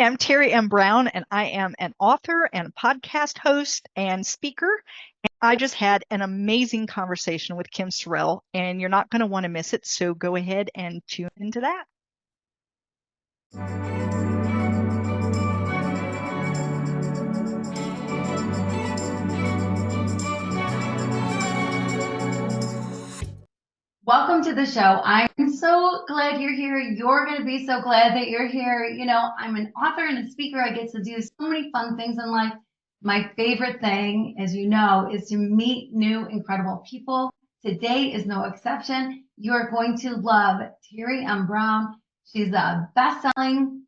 I'm Teri M. Brown, and I am an author and podcast host and speaker. And I just had an amazing conversation with Kim Sorrelle, and you're not going to want to miss it. So go ahead and tune into that. Welcome to the show. I'm so glad you're here. You're going to be so glad that you're here. You know, I'm an author and a speaker. I get to do so many fun things in life. My favorite thing, as you know, is to meet new, incredible people. Today is no exception. You are going to love Teri M. Brown. She's a best-selling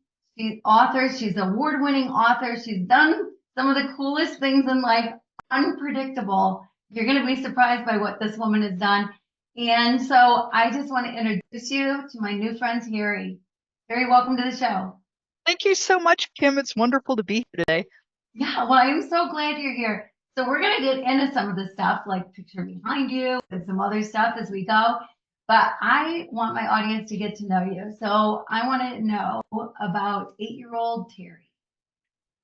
author. She's an award-winning author. She's done some of the coolest things in life, unpredictable. You're going to be surprised by what this woman has done. And so I just want to introduce you to my new friend, Teri. Teri, welcome to the show. Thank you so much, Kim. It's wonderful to be here today. Yeah, well, I'm so glad you're here. So we're going to get into some of the stuff like picture behind you and some other stuff as we go. But I want my audience to get to know you. So I want to know about 8-year-old Teri.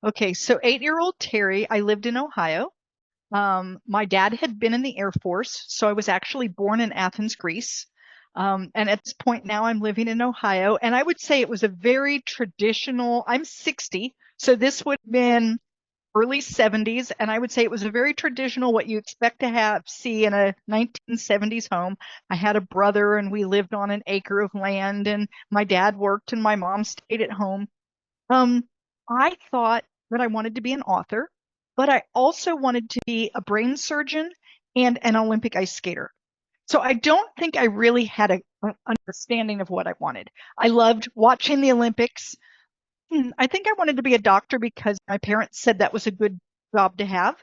Okay, so 8-year-old Teri, I lived in Ohio. My dad had been in the Air Force, so I was actually born in Athens, Greece. And at this point now I'm living in Ohio, and I would say it was a very traditional, I'm 60, so this would have been early 70s, and I would say it was a very traditional, what you expect to see in a 1970s home. I had a brother, and we lived on an acre of land, and my dad worked and my mom stayed at home. I thought that I wanted to be an author, but I also wanted to be a brain surgeon and an Olympic ice skater. So I don't think I really had an understanding of what I wanted. I loved watching the Olympics. I think I wanted to be a doctor because my parents said that was a good job to have.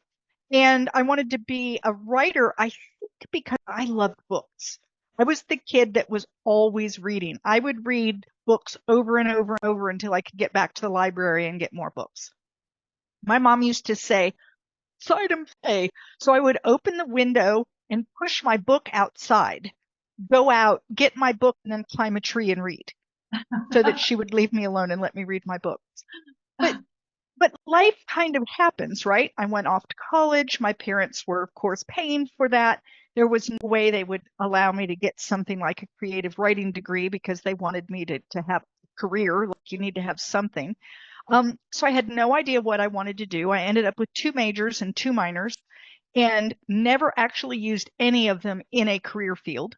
And I wanted to be a writer, I think, because I loved books. I was the kid that was always reading. I would read books over and over and over until I could get back to the library and get more books. My mom used to say, "Side and play." So I would open the window and push my book outside, go out, get my book, and then climb a tree and read so that she would leave me alone and let me read my books. But life kind of happens, right? I went off to college. My parents were, of course, paying for that. There was no way they would allow me to get something like a creative writing degree because they wanted me to have a career. Like, you need to have something. So I had no idea what I wanted to do. I ended up with 2 majors and 2 minors and never actually used any of them in a career field,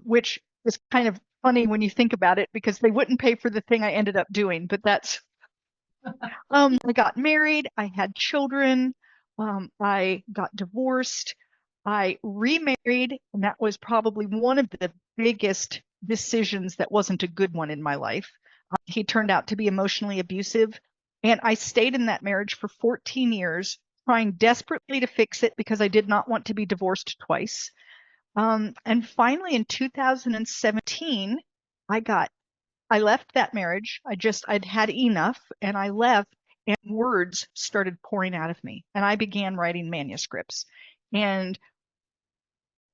which is kind of funny when you think about it because they wouldn't pay for the thing I ended up doing. But that's, I got married, I had children, I got divorced, I remarried, and that was probably one of the biggest decisions that wasn't a good one in my life. He turned out to be emotionally abusive, and I stayed in that marriage for 14 years, trying desperately to fix it because I did not want to be divorced twice. And finally, in 2017, I left that marriage. I'd had enough, and I left, and words started pouring out of me, and I began writing manuscripts. And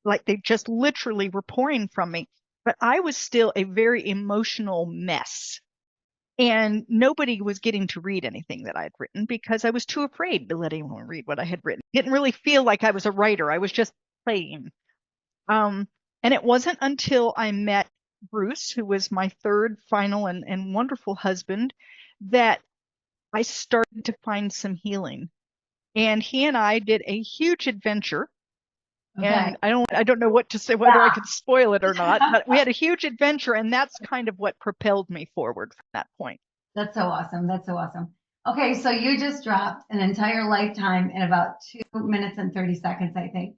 like they just literally were pouring from me, but I was still a very emotional mess. And nobody was getting to read anything that I had written because I was too afraid to let anyone read what I had written. It didn't really feel like I was a writer. I was just playing. And it wasn't until I met Bruce, who was my third, final, and wonderful husband, that I started to find some healing. And he and I did a huge adventure. Okay. And I don't know what to say, whether I could spoil it or not, but we had a huge adventure, and that's kind of what propelled me forward from that point. That's so awesome. That's so awesome. Okay, so you just dropped an entire lifetime in about 2 minutes and 30 seconds, I think.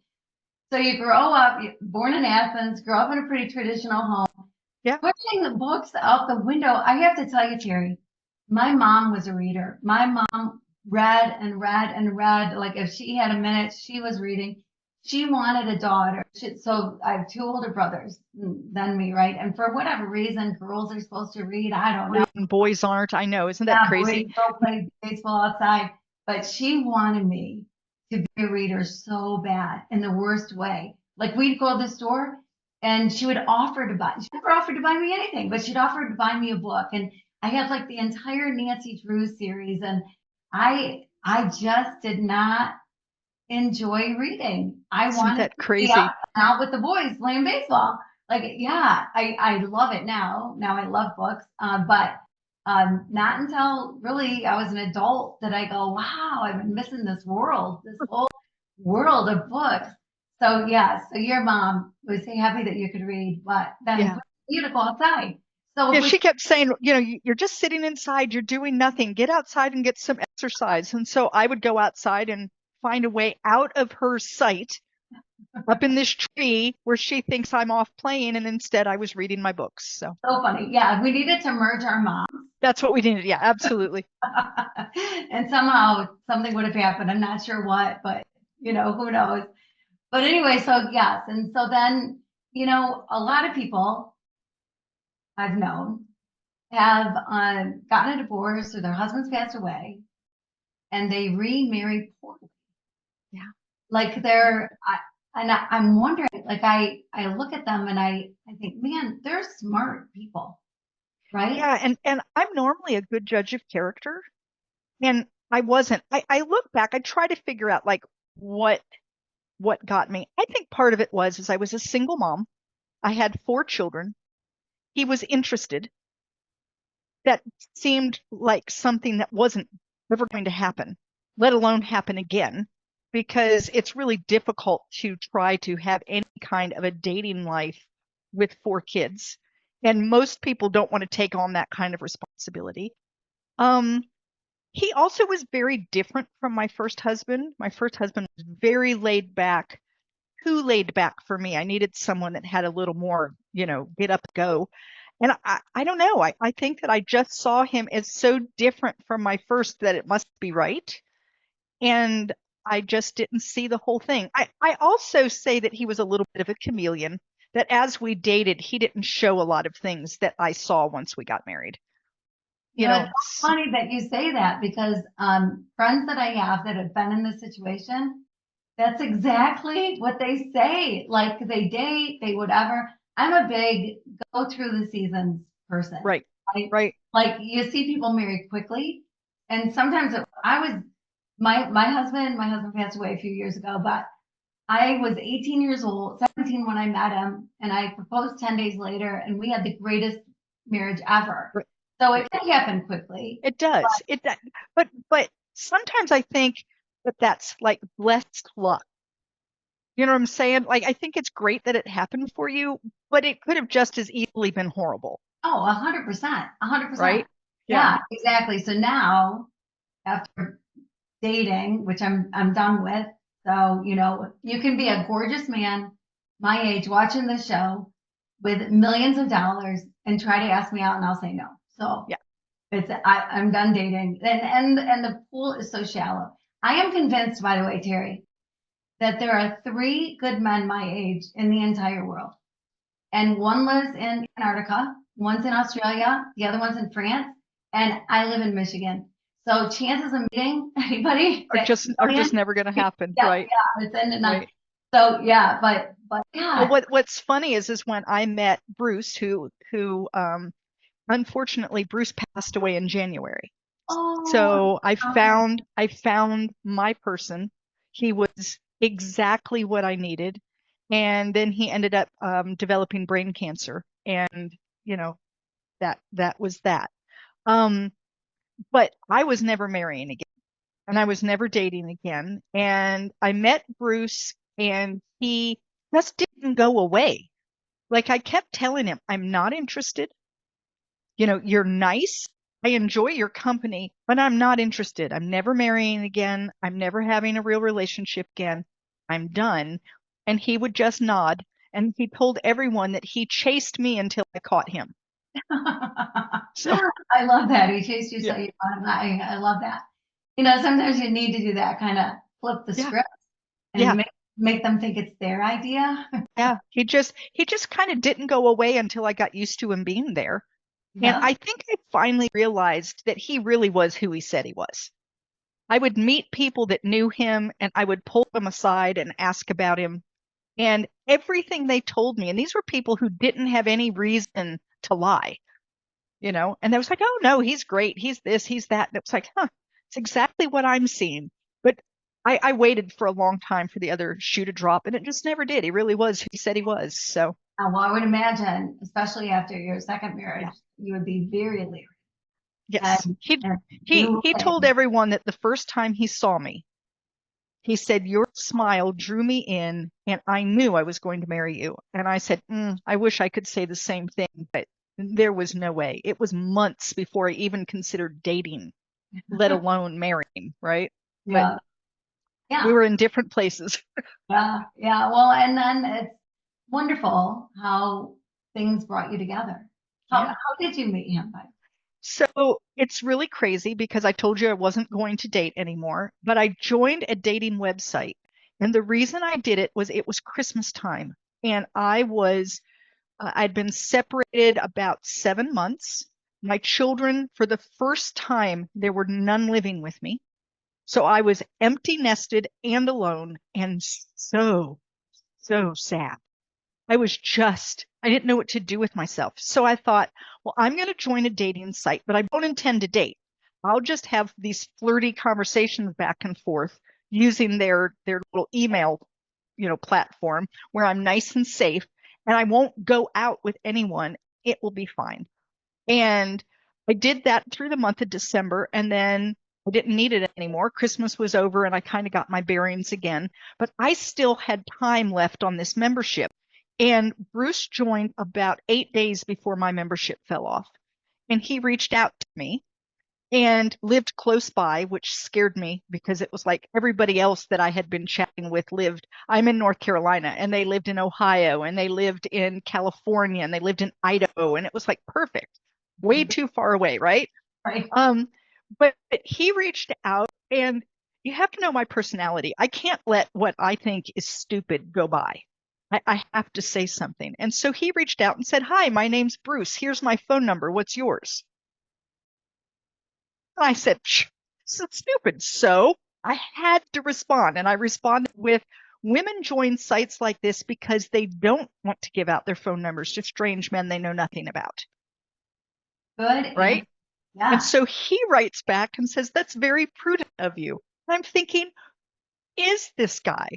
So you grow up, born in Athens, grow up in a pretty traditional home. Yeah. Pushing the books out the window. I have to tell you, Teri, my mom was a reader. My mom read and read and read. Like if she had a minute, she was reading. She wanted a daughter. So I have 2 older brothers than me, right? And for whatever reason, girls are supposed to read. I don't know. And boys aren't. I know. Isn't that crazy? Boys go play baseball outside. But she wanted me to be a reader so bad in the worst way. Like we'd go to the store and she would offer to buy. She never offered to buy me anything, but she'd offer to buy me a book. And I have like the entire Nancy Drew series, and I just did not enjoy reading. I Isn't wanted that to be out, crazy? out with the boys playing baseball. Like, yeah, I love it now. Now I love books. But not until really I was an adult that I go, wow, I've been missing this world, this whole world of books. So yeah, so your mom was so happy that you could read, but then Yeah. you to go outside. So Yeah, if we she kept saying, you're just sitting inside, you're doing nothing. Get outside and get some exercise. And so I would go outside and find a way out of her sight up in this tree where she thinks I'm off playing, and instead I was reading my books. So so funny. Yeah, we needed to merge our moms. that's what we needed. Yeah, absolutely. And somehow something would have happened. I'm not sure what, but who knows. But anyway, so yes. And so then, a lot of people I've known have gotten a divorce or their husbands passed away and they remarry poorly. Yeah. Like I'm wondering, like I look at them and I think, man, they're smart people, right? Yeah, and I'm normally a good judge of character, and I wasn't. I look back, I try to figure out like what what got me. I think part of it was is I was a single mom. I had 4 children. He was interested. That seemed like something that wasn't ever going to happen, let alone happen again, because it's really difficult to try to have any kind of a dating life with 4 kids. And most people don't want to take on that kind of responsibility. Um, he also was very different from my first husband. My first husband was very laid back, too laid back for me. I needed someone that had a little more, get up and go. And I don't know. I think that I just saw him as so different from my first that it must be right. And I just didn't see the whole thing. I also say that he was a little bit of a chameleon, that as we dated, he didn't show a lot of things that I saw once we got married. You It's know, so funny that you say that because friends that I have that have been in this situation, that's exactly what they say. Like they date, they whatever. I'm a big go through the seasons person. right, Right? right. Like you see people married quickly, and sometimes I was my husband passed away a few years ago, but I was 18 years old, 17 when I met him, and I proposed 10 days later, and we had the greatest marriage ever. Right. So it can happen quickly. It does. It does. But sometimes I think that that's like blessed luck. You know what I'm saying? Like I think it's great that it happened for you, but it could have just as easily been horrible, Oh, 100%, 100%. right? Yeah. Yeah, exactly. So now, after dating, which I'm done with, so you can be a gorgeous man, my age, watching this show with millions of dollars and try to ask me out, and I'll say no. So Yeah. I'm done dating, and the pool is so shallow. I am convinced, by the way, Terry, that there are 3 good men my age in the entire world. And one lives in Antarctica, one's in Australia, the other one's in France, and I live in Michigan. So chances of meeting anybody Are that just never going to happen, yeah, right? yeah, it's in and none. Right. So yeah, but Well, yeah. what's funny is when I met Bruce, who unfortunately Bruce passed away in January. Oh, So I found my person. He was exactly what I needed. And then he ended up developing brain cancer. And, you know, that was that. Um, but I was never marrying again, and I was never dating again. And I met Bruce, and he just didn't go away. Like I kept telling him, I'm not interested. You're nice. I enjoy your company, but I'm not interested. I'm never marrying again. I'm never having a real relationship again. I'm done. And he would just nod. And he told everyone that he chased me until I caught him. So, I love that. He chased you yeah, so you bought him. I love that. Sometimes you need to do that kind of flip the yeah, script and yeah, make them think it's their idea. yeah. He just kind of didn't go away until I got used to him being there. And Yep. I think I finally realized that he really was who he said he was. I would meet people that knew him, and I would pull them aside and ask about him. And everything they told me, and these were people who didn't have any reason to lie, And I was like, oh no, he's great. He's this, he's that. And it was like, huh, it's exactly what I'm seeing. But I waited for a long time for the other shoe to drop, and it just never did. He really was who he said he was. So Well, I would imagine, especially after your second yeah, marriage, you would be very leery yes. and, He and he do he told things. everyone that the first time he saw me, he said, your smile drew me in, and I knew I was going to marry you. And I said, I wish I could say the same thing, but there was no way. It was months before I even considered dating, let alone marrying, right? But Yeah, we yeah, were in different places. yeah, yeah. Well, and then it's wonderful how things brought you together. How Yeah. how did you meet him? So it's really crazy because I told you I wasn't going to date anymore, but I joined a dating website. And the reason I did it was Christmas time. And I'd been separated about 7 months. My children, for the first time, there were none living with me. So I was empty nested and alone and so, so sad. I didn't know what to do with myself. So I thought, well, I'm going to join a dating site, but I don't intend to date. I'll just have these flirty conversations back and forth using their little email, platform where I'm nice and safe and I won't go out with anyone. It will be fine. And I did that through the month of December, and then I didn't need it anymore. Christmas was over, and I kind of got my bearings again. But I still had time left on this membership. And Bruce joined about 8 days before my membership fell off. And he reached out to me and lived close by, which scared me because it was like everybody else that I had been chatting with lived. I'm in North Carolina, and they lived in Ohio, and they lived in California, and they lived in Idaho, and it was like perfect, way too far away, right? Right. Um, but he reached out, and you have to know my personality. I can't let what I think is stupid go by. I have to say something. And so he reached out and said, hi, my name's Bruce. Here's my phone number. What's yours? I said, this is stupid. So I had to respond. And I responded with women join sites like this because they don't want to give out their phone numbers to strange men they know nothing about. Good Right. answer. And Yeah. so he writes back and says, that's very prudent of you. And I'm thinking, is this guy?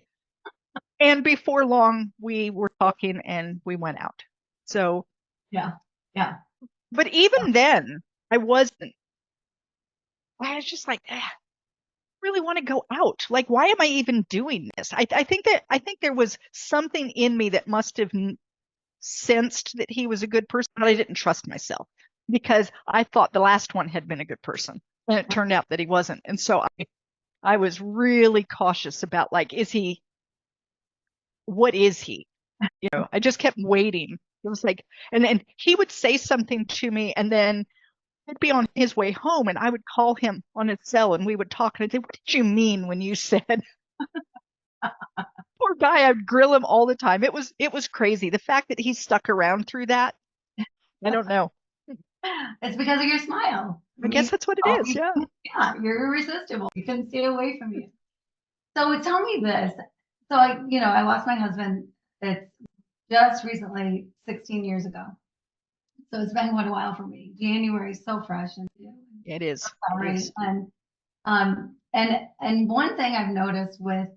And before long, we were talking and we went out. So, Yeah. Yeah. but even then, I wasn't. I was just like, really want to go out. Like, why am I even doing this? I think there was something in me that must have sensed that he was a good person, but I didn't trust myself because I thought the last one had been a good person, and it turned out that he wasn't. And so I was really cautious about like, is he? What is he? I just kept waiting. It was like, and then he would say something to me, and then he'd be on his way home, and I would call him on his cell, and we would talk, and I'd say, "What did you mean when you said?" Poor guy, I'd grill him all the time. It was crazy. The fact that he stuck around through that, I don't know. It's because of your smile. I I guess mean, that's what it is. Yeah. yeah, you're irresistible. You couldn't stay away from you. So tell me this. So I lost my husband. It's just recently, 16 years ago. So it's been quite a while for me. January is so fresh and new. It is. It Sorry. is. And one thing I've noticed with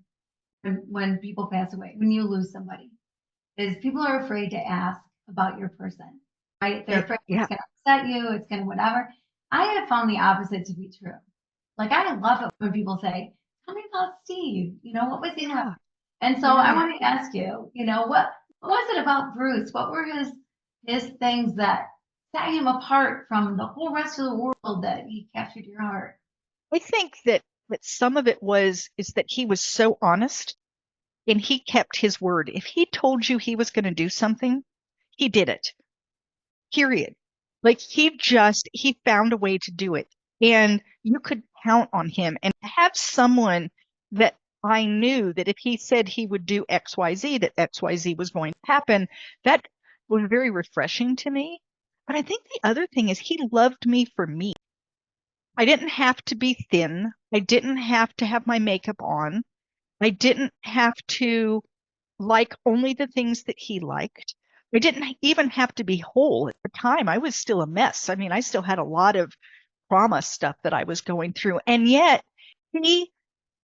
when people pass away, when you lose somebody, is people are afraid to ask about your person, right? They're afraid it's Yeah. going to upset you, it's going to whatever. I have found the opposite to be true. Like I love it when people say, "Tell me about Steve. What was he like?" Yeah. And so I Yeah. want to ask you, what was it about Bruce? What were his things that set him apart from the whole rest of the world that he captured your heart? I think that some of it is that he was so honest and he kept his word. If he told you he was going to do something, he did it. Period. Like he found a way to do it. And you could count on him and have someone that I knew that if he said he would do XYZ, that XYZ was going to happen. That was very refreshing to me. But I think the other thing is he loved me for me. I didn't have to be thin. I didn't have to have my makeup on. I didn't have to like only the things that he liked. I didn't even have to be whole at the time. I was still a mess. I mean, I still had a lot of trauma stuff that I was going through. And yet he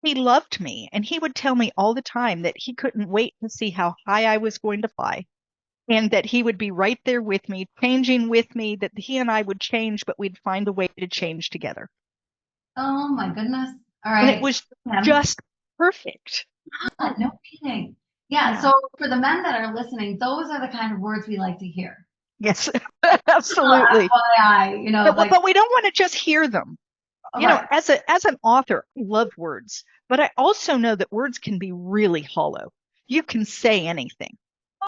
he loved me and he would tell me all the time that he couldn't wait to see how high I was going to fly and that he would be right there with me, changing with me, that he and I would change, but we'd find a way to change together. Oh my goodness. All And it right. was just perfect. No kidding. Yeah. Yeah. So for the men that are listening, those are the kind of words we like to hear. Yes, Oh, absolutely. FYI, like, But we don't want to just hear them. all right. As an author, I love words, but I also know that words can be really hollow. You can say anything.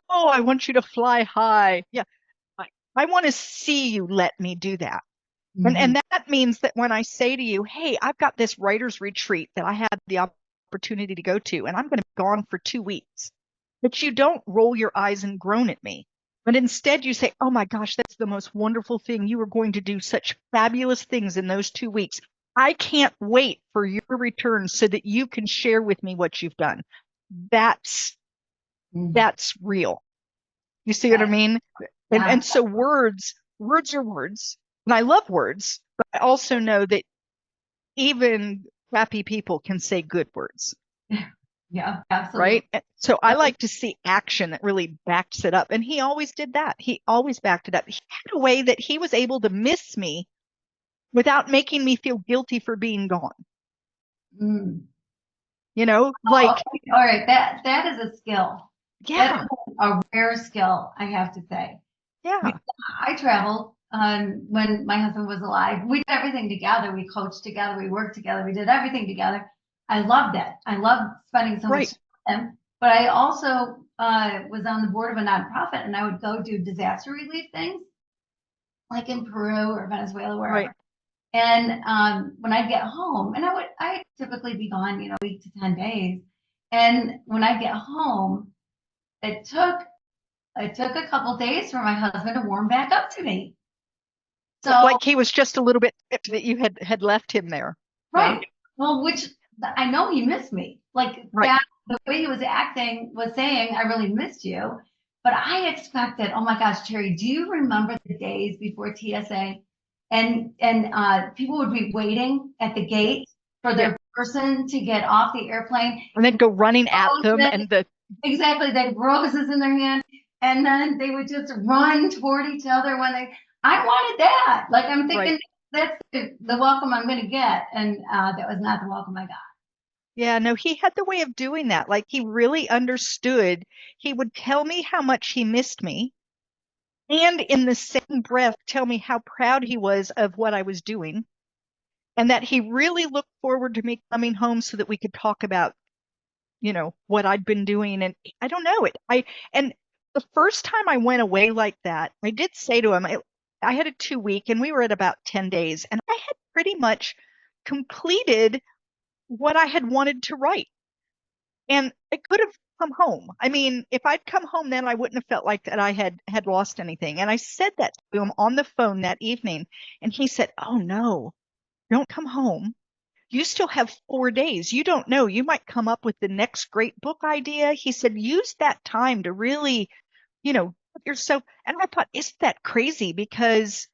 Oh, I want you to fly high. Yeah, I, I want to see you let me do that. Mhm. And that means that when I say to you, hey, I've got this writer's retreat that I had the opportunity to go to, and I'm going to be gone for 2 weeks, but you don't roll your eyes and groan at me. But instead, you say, oh my gosh, that's the most wonderful thing. You are going to do such fabulous things in those 2 weeks. I can't wait for your return so that you can share with me what you've done. That's Mhm. that's real. You see what I Okay. mean? Yeah. And so words are words. And I love words, but I also know that even crappy people can say good words, Yeah, absolutely. right? So I like to see action that really backs it up. And he always did that. He always backed it up. He had a way that he was able to miss me without making me feel guilty for being gone. Mm. Oh, Like, okay. All right. That is a skill. That yeah, is a rare skill, I have to say. yeah, Because I traveled when my husband was alive. We did everything together. We coached together. We worked together. We did everything together. I loved it. I loved spending so much right. time with him. But I also was on the board of a nonprofit, and I would go do disaster relief things, like in Peru or Venezuela, Right. wherever. And when I'd get home, and I typically be gone, 8 to 10 days. And when I get home, it took it took a couple days for my husband to warm back up to me. So, Like he was just a little bit that you had left him there. Yeah. right. Well, which I know he missed me. Like Right. that, the way he was acting was saying, I really missed you. But I expected, oh my gosh, Terry, do you remember the days before TSA? And people would be waiting at the gate for Yeah. their person to get off the airplane. And then go running at them Roses, and the exactly, they had roses in their hand, and then they would just run toward each other when they. I wanted that. Like I'm right. thinking that's the welcome I'm going to get, and that was not the welcome I got. Yeah, no, he had the way of doing that. Like he really understood. He would tell me how much he missed me, and in the same breath, tell me how proud he was of what I was doing, and that he really looked forward to me coming home so that we could talk about, what I'd been doing. And I don't know it. And the first time I went away like that, I did say to him, I had a 2 week and we were at about 10 days, and I had pretty much completed what I had wanted to write. And I could have come home. I mean, if I'd come home then, I wouldn't have felt like that I had lost anything. And I said that to him on the phone that evening. And he said, oh no, don't come home. You still have 4 days. You don't know. You might come up with the next great book idea. He said, use that time to really, put yourself. And I thought, isn't that crazy? Because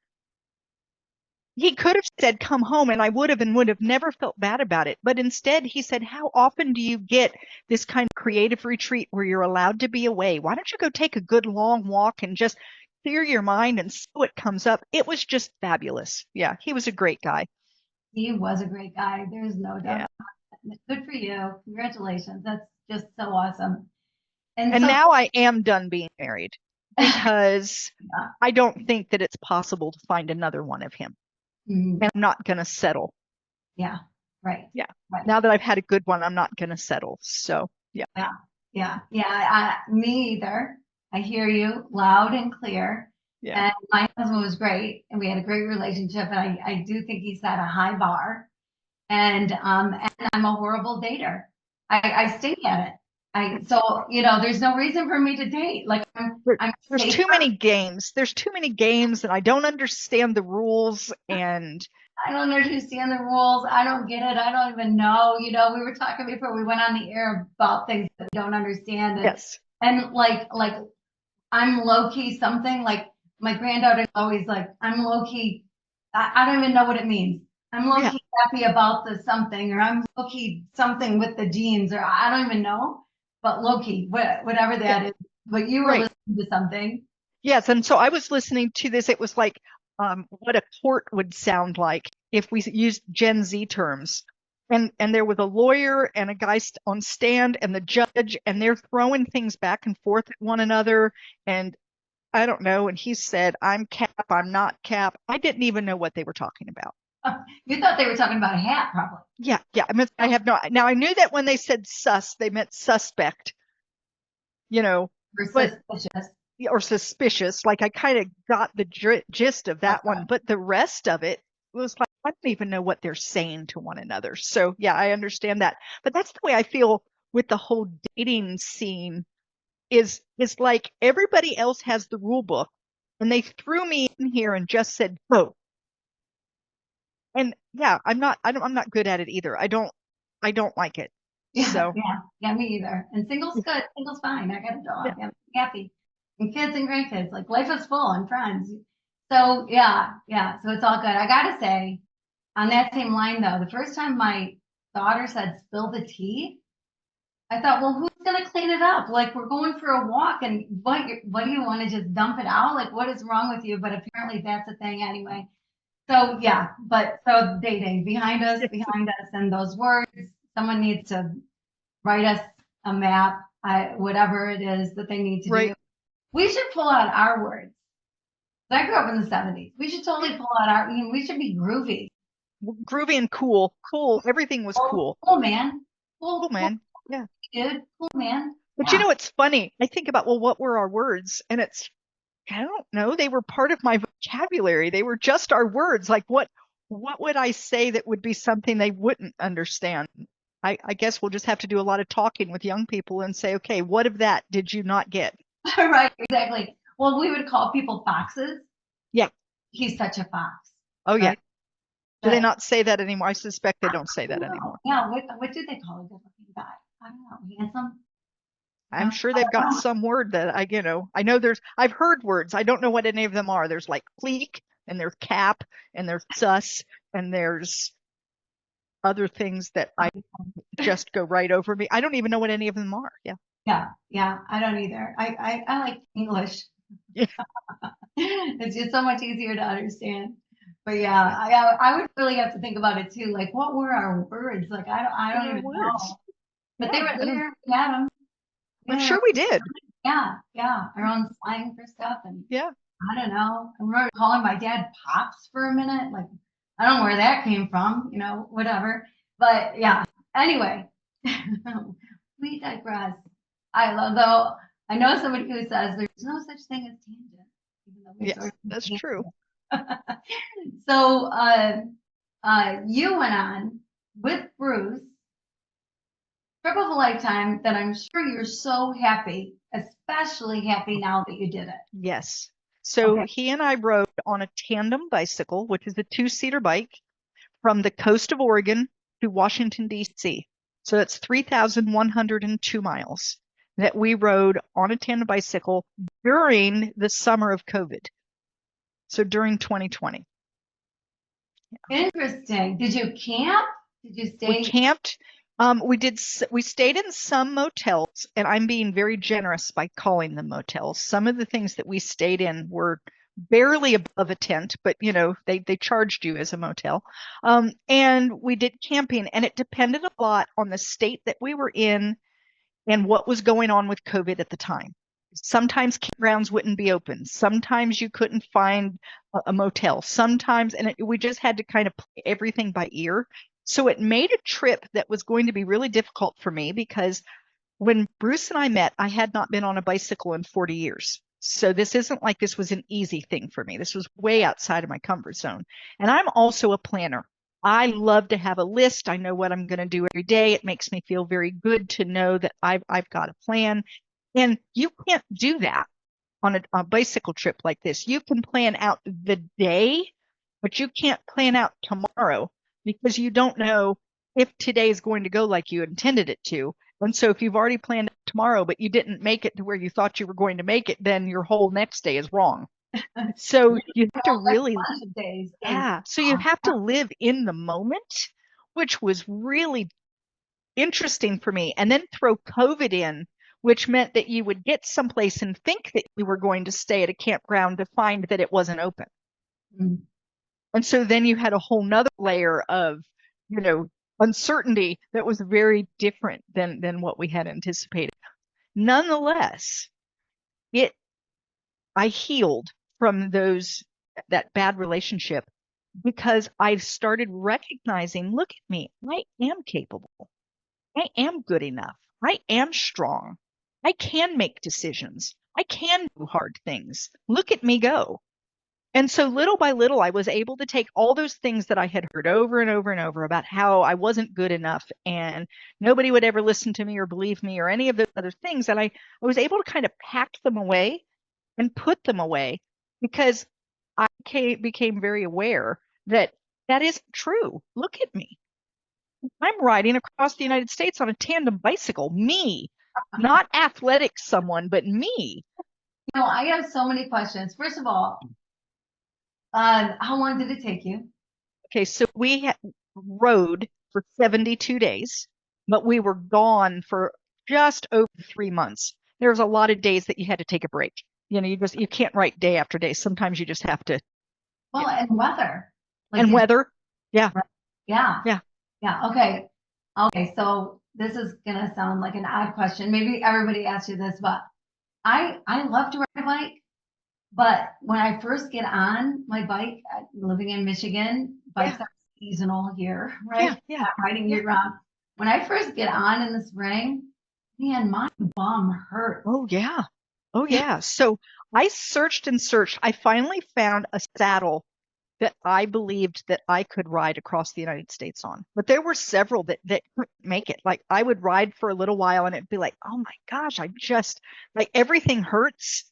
he could have said, come home, and I would have never felt bad about it. But instead, he said, how often do you get this kind of creative retreat where you're allowed to be away? Why don't you go take a good long walk and just clear your mind and see what comes up? It was just fabulous. Yeah, he was a great guy. He was a great guy. There's no doubt. Yeah. Good for you. Congratulations. That's just so awesome. And And so, now I am done being married yeah, because I don't think that it's possible to find another one of him. mhm, And I'm not going to settle. yeah, right, Yeah. right. Now that I've had a good one, I'm not going to settle. So, yeah. Yeah, yeah, yeah. Me either. I hear you loud and clear. Yeah. And my husband was great, and we had a great relationship. And I do think he set a high bar. And I'm a horrible dater. I stink at it. There's no reason for me to date. Like I'm There's too safer. many games. There's too many games, and I don't understand the rules. And I don't understand the rules. I don't get it. I don't even know. We were talking before we went on the air about things that we don't understand, and yes, and like I'm low key something. Like my granddaughter is always like, I'm low key. I don't even know what it means. I'm low Yeah, key happy about the something, or I'm low key something with the jeans, or I don't even know. But low key, whatever yeah, that is. But you were right. listening to something. Yes, and so I was listening to this. It was like what a court would sound like if we used Gen Z terms. And there was a lawyer and a guy on stand and the judge, and they're throwing things back and forth at one another. And I don't know. And he said, "I'm Cap, I'm not Cap." I didn't even know what they were talking about. You thought they were talking about a hat, probably. Yeah, yeah. I mean, I have no. Now I knew that when they said sus, they meant suspect, you know, Or but suspicious. or suspicious. Like I kind of got the gist of that one, but the rest of it was like I don't even know what they're saying to one another. So yeah, I understand that. But that's the way I feel with the whole dating scene is like everybody else has the rule book and they threw me in here and just said go. And yeah, I'm not good at it either. I don't like it. Yeah, So yeah, yeah, me either. And single's good. Single's fine. I got a yeah, dog. I'm happy. And kids and grandkids. Like life is full and friends. So yeah, yeah. So it's all good. I gotta say, on that same line though, the first time my daughter said spill the tea, I thought, well, who's gonna clean it up? Like we're going for a walk and what do you want to just dump it out? Like what is wrong with you? But apparently that's a thing anyway. So yeah, but so dating behind us, and those words, someone needs to write us a map, whatever it is that they need to do. right. We should pull out our words. I grew up in the 70s. We should totally pull out our, I mean, we should be groovy. Groovy and cool. Cool. Everything was Cool, cool. cool, man. Cool, Cool, cool, man. Yeah. dude. Cool, man. But you Yeah. know, it's funny. I think about, well, what were our words? And it's, I don't know, they were part of my vocabulary. They were just our words. Like what would I say that would be something they wouldn't understand? I guess we'll just have to do a lot of talking with young people and say, okay, what of that did you not get? Right, exactly. Well, we would call people foxes. Yeah. He's such a fox, Oh, yeah. right? Do they But not say that anymore? I suspect they I don't say don't that know. anymore. Yeah, what do they call a good looking guy? I don't know. Handsome? I'm sure they've got some word that I know I've heard words. I don't know what any of them are. There's like pleek and there's cap and there's sus and there's other things that I just go right over me. I don't even know what any of them are. Yeah. Yeah, yeah, I don't either. I like English. Yeah. It's just so much easier to understand. But yeah, I would really have to think about it too. Like, what were our words? Like, I What don't are even words? know. But they Yeah, were I don't there. We had them. I'm Yeah, sure we did. yeah, yeah. Our own slang for stuff, and Yeah. I don't know. I remember calling my dad pops for a minute. Like, I don't know where that came from. Whatever. But yeah. Anyway, we digress. I love though. I know somebody who says there's no such thing as tangent, even though we Yes, sort of that's true. tangent. So you went on with Bruce, trip of a lifetime that I'm sure you're so happy, especially happy now that you did it. Yes. So Okay. he and I rode on a tandem bicycle, which is a two-seater bike from the coast of Oregon to Washington, D.C. So that's 3,102 miles that we rode on a tandem bicycle during the summer of COVID. So during 2020. Interesting. Did you camp? Did you We stay? camped. We stayed in some motels, and I'm being very generous by calling them motels. Some of the things that we stayed in were barely above a tent, but they charged you as a motel. And we did camping, and it depended a lot on the state that we were in and what was going on with COVID at the time. Sometimes campgrounds wouldn't be open. Sometimes you couldn't find a motel. Sometimes, and we just had to kind of play everything by ear. So it made a trip that was going to be really difficult for me because when Bruce and I met, I had not been on a bicycle in 40 years. So this isn't like this was an easy thing for me. This was way outside of my comfort zone. And I'm also a planner. I love to have a list. I know what I'm going to do every day. It makes me feel very good to know that I've got a plan. And you can't do that on a bicycle trip like this. You can plan out the day, but you can't plan out tomorrow because you don't know if today is going to go like you intended it to. And so if you've already planned tomorrow, but you didn't make it to where you thought you were going to make it, then your whole next day is wrong. So you have to Like really, a bunch of days is yeah. So you have to live in the moment, which was really interesting for me. And then throw COVID in, which meant that you would get someplace and think that you were going to stay at a campground to find that it wasn't open. mm, And so then you had a whole nother layer of, you know, uncertainty that was very different than what we had anticipated. Nonetheless, it I healed from that bad relationship because I started recognizing, look at me, I am capable. I am good enough. I am strong. I can make decisions. I can do hard things. Look at me go. And so little by little, I was able to take all those things that I had heard over and over and over about how I wasn't good enough and nobody would ever listen to me or believe me or any of those other things. And I was able to kind of pack them away and put them away because became very aware that that isn't true. Look at me. I'm riding across the United States on a tandem bicycle. Me, not athletic someone, but me. I have so many questions. First of all, how long did it take you? Okay, so we rode for 72 days, but we were gone for just over 3 months. There was a lot of days that you had to take a break. You can't write day after day. Sometimes you just have to, you Well, know. and weather. Like, And weather. Yeah, yeah, yeah, yeah. Okay. Okay. So this is gonna sound like an odd question. Maybe everybody asks you this, but I love to ride a bike. But when I first get on my bike, living in Michigan, yeah, bikes are seasonal here, yeah, right? yeah, Not riding yeah. year round. When I first get on in the spring, man, my bum hurts. Oh yeah. Oh yeah. So I searched and searched. I finally found a saddle that I believed that I could ride across the United States on. But there were several that couldn't make it. Like I would ride for a little while and it'd be like, oh my gosh, I just like everything hurts.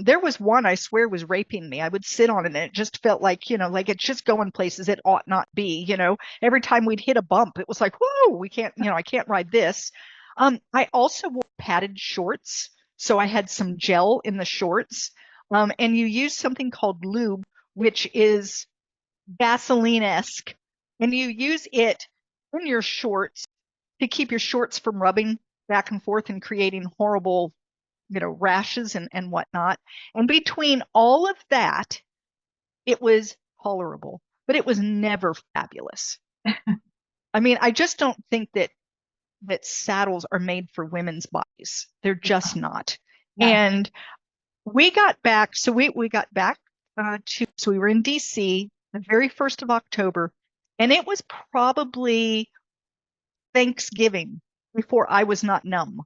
There was one I swear was raping me. I would sit on it and it just felt like, like it's just going places it ought not be. Every time we'd hit a bump, it was like, whoa, we can't, I can't ride this. I also wore padded shorts. So I had some gel in the shorts. And you use something called lube, which is Vaseline-esque, and you use it in your shorts to keep your shorts from rubbing back and forth and creating horrible, rashes and whatnot. And between all of that, it was tolerable, but it was never fabulous. I mean, I just don't think that saddles are made for women's bodies. They're just not. Yeah. And we got back, so we got back so we were in DC the very 1st of October, and it was probably Thanksgiving before I was not numb.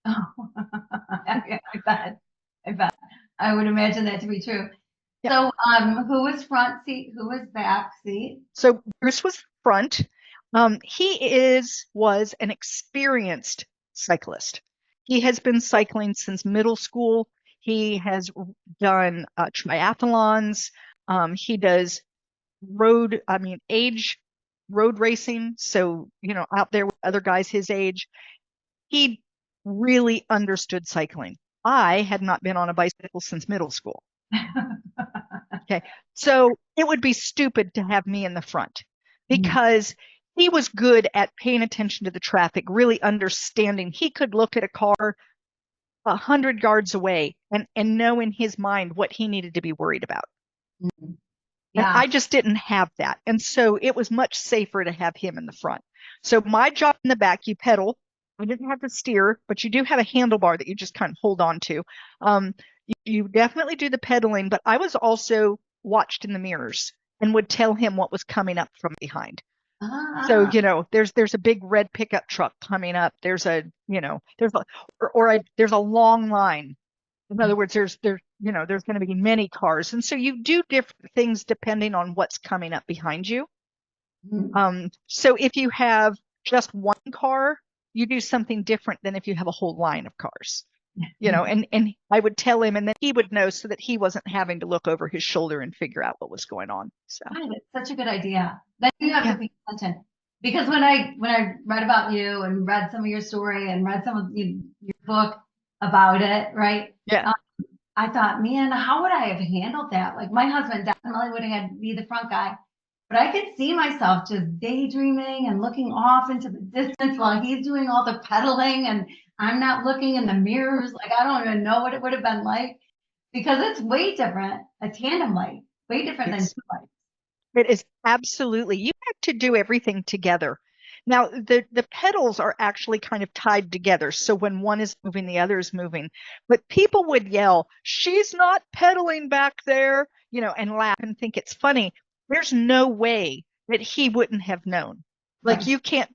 Oh, I bet. I bet. I would imagine that to be true. Yeah. So, who was front seat? Who was back seat? So Bruce was front. He was an experienced cyclist. He has been cycling since middle school. He has done triathlons. He does age road racing. So, out there with other guys his age, he really understood cycling. I had not been on a bicycle since middle school. Okay. So it would be stupid to have me in the front because he was good at paying attention to the traffic, really understanding. He could look at a car 100 yards away and know in his mind what he needed to be worried about. And Yeah. I just didn't have that. And so it was much safer to have him in the front. So my job in the back, you pedal. I didn't have to steer, but you do have a handlebar that you just kind of hold on to. You definitely do the pedaling, but I was also watched in the mirrors and would tell him what was coming up from behind. So, Ah, there's a big red pickup truck coming up. There's a, there's a, there's a long line. In other words, there's going to be many cars. And so you do different things depending on what's coming up behind you. mm. So if you have just one car, you do something different than if you have a whole line of cars. And I would tell him and then he would know so that he wasn't having to look over his shoulder and figure out what was going on. So God, it's such a good idea. Then you have yeah. to pay attention. Because when I read about you and read some of your story and read some of your book about it, right? Yeah. I thought, man, how would I have handled that? Like my husband definitely would have had to be the front guy, but I could see myself just daydreaming and looking off into the distance while he's doing all the pedaling and I'm not looking in the mirrors. Like I don't even know what it would have been like because it's way different, a tandem life, way different than Yes. two lives. It is absolutely. You have to do everything together. Now, the pedals are actually kind of tied together. So when one is moving, the other is moving. But people would yell, "She's not pedaling back there," and laugh and think it's funny. There's no way that he wouldn't have known. Like Right.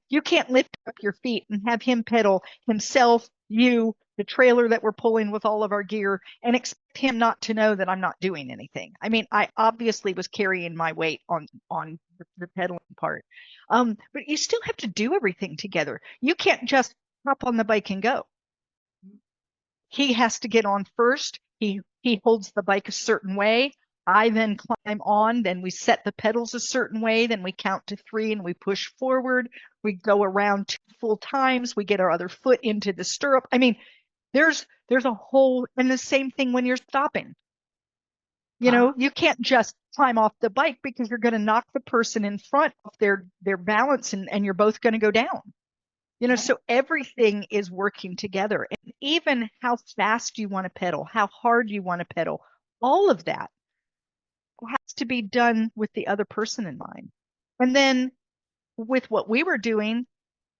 you can't lift up your feet and have him pedal himself, you, the trailer that we're pulling with all of our gear, and expect him not to know that I'm not doing anything. I mean, I obviously was carrying my weight on the pedaling part. But you still have to do everything together. You can't just hop on the bike and go. He has to get on first. He holds the bike a certain way. I then climb on, then we set the pedals a certain way, then we count to three and we push forward. We go around two full times, we get our other foot into the stirrup. I mean, there's a whole, and the same thing when you're stopping. Wow. You can't just climb off the bike because you're going to knock the person in front off their balance, and you're both going to go down. So everything is working together. And even how fast you want to pedal, how hard you want to pedal, all of that has to be done with the other person in mind. And then with what we were doing,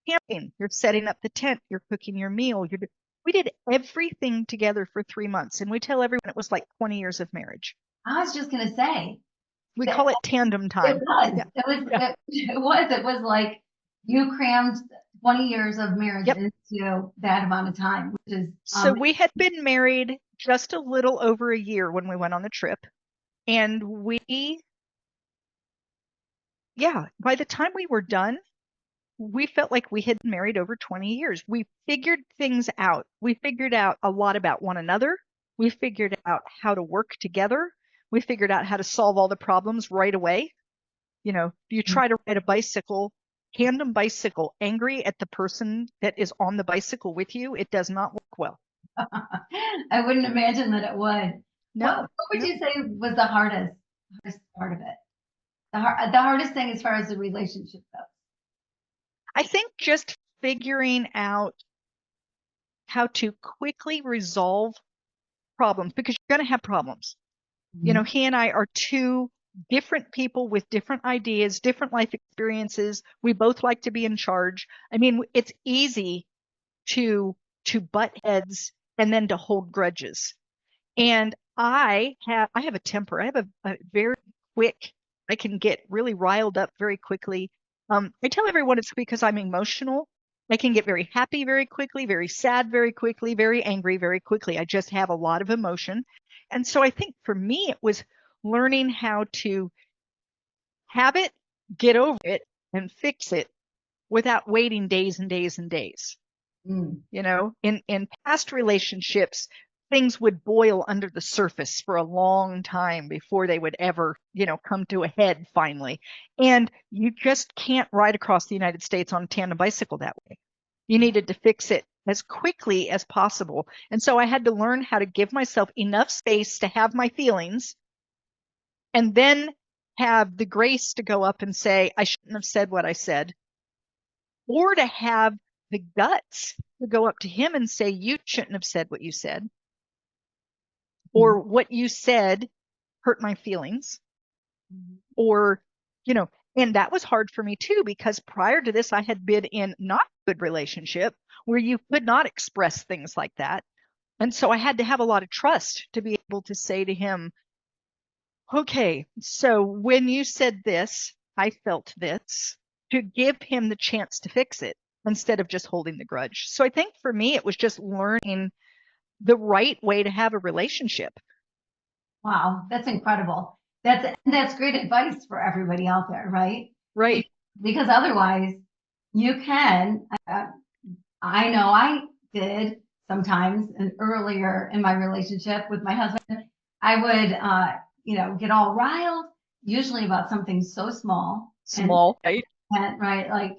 camping, you're setting up the tent, you're cooking your meal, we did everything together for 3 months. And we tell everyone it was like 20 years of marriage. I was just gonna say We that call it tandem it time. was. Yeah. It was. Yeah. It was like you crammed 20 years of marriage Yep. into that amount of time, which is So we had been married just a little over a year when we went on the trip. And yeah, by the time we were done, we felt like we had been married over 20 years. We figured things out. We figured out a lot about one another. We figured out how to work together. We figured out how to solve all the problems right away. You try to ride a bicycle, tandem bicycle, angry at the person that is on the bicycle with you, it does not work well. I wouldn't imagine that it would. What No, would no. you say was the hardest part of it? The hardest thing as far as the relationship goes. I think just figuring out how to quickly resolve problems because you're going to have problems. Mhm. He and I are two different people with different ideas, different life experiences. We both like to be in charge. I mean, it's easy to butt heads and then to hold grudges. And I have a temper. I have a very quick, I can get really riled up very quickly. I tell everyone it's because I'm emotional. I can get very happy very quickly, very sad very quickly, very angry very quickly. I just have a lot of emotion. And so I think for me, it was learning how to have it, get over it, and fix it without waiting days and days and days. Mm. In past relationships, things would boil under the surface for a long time before they would ever, come to a head finally. And you just can't ride across the United States on a tandem bicycle that way. You needed to fix it as quickly as possible. And so I had to learn how to give myself enough space to have my feelings and then have the grace to go up and say, I shouldn't have said what I said, or to have the guts to go up to him and say, you shouldn't have said what you said, Mhm. or what you said hurt my feelings, Mhm. or, you know, and that was hard for me too, because prior to this, I had been in not a good relationship where you could not express things like that. And so I had to have a lot of trust to be able to say to him, okay, so when you said this, I felt this, to give him the chance to fix it instead of just holding the grudge. So I think for me, it was just learning the right way to have a relationship. Wow, that's incredible. That's great advice for everybody out there, right? Right. Be- Because otherwise, you can. I know I did sometimes, and earlier in my relationship with my husband, I would, get all riled, usually about something so small, and Small. Right. right? Like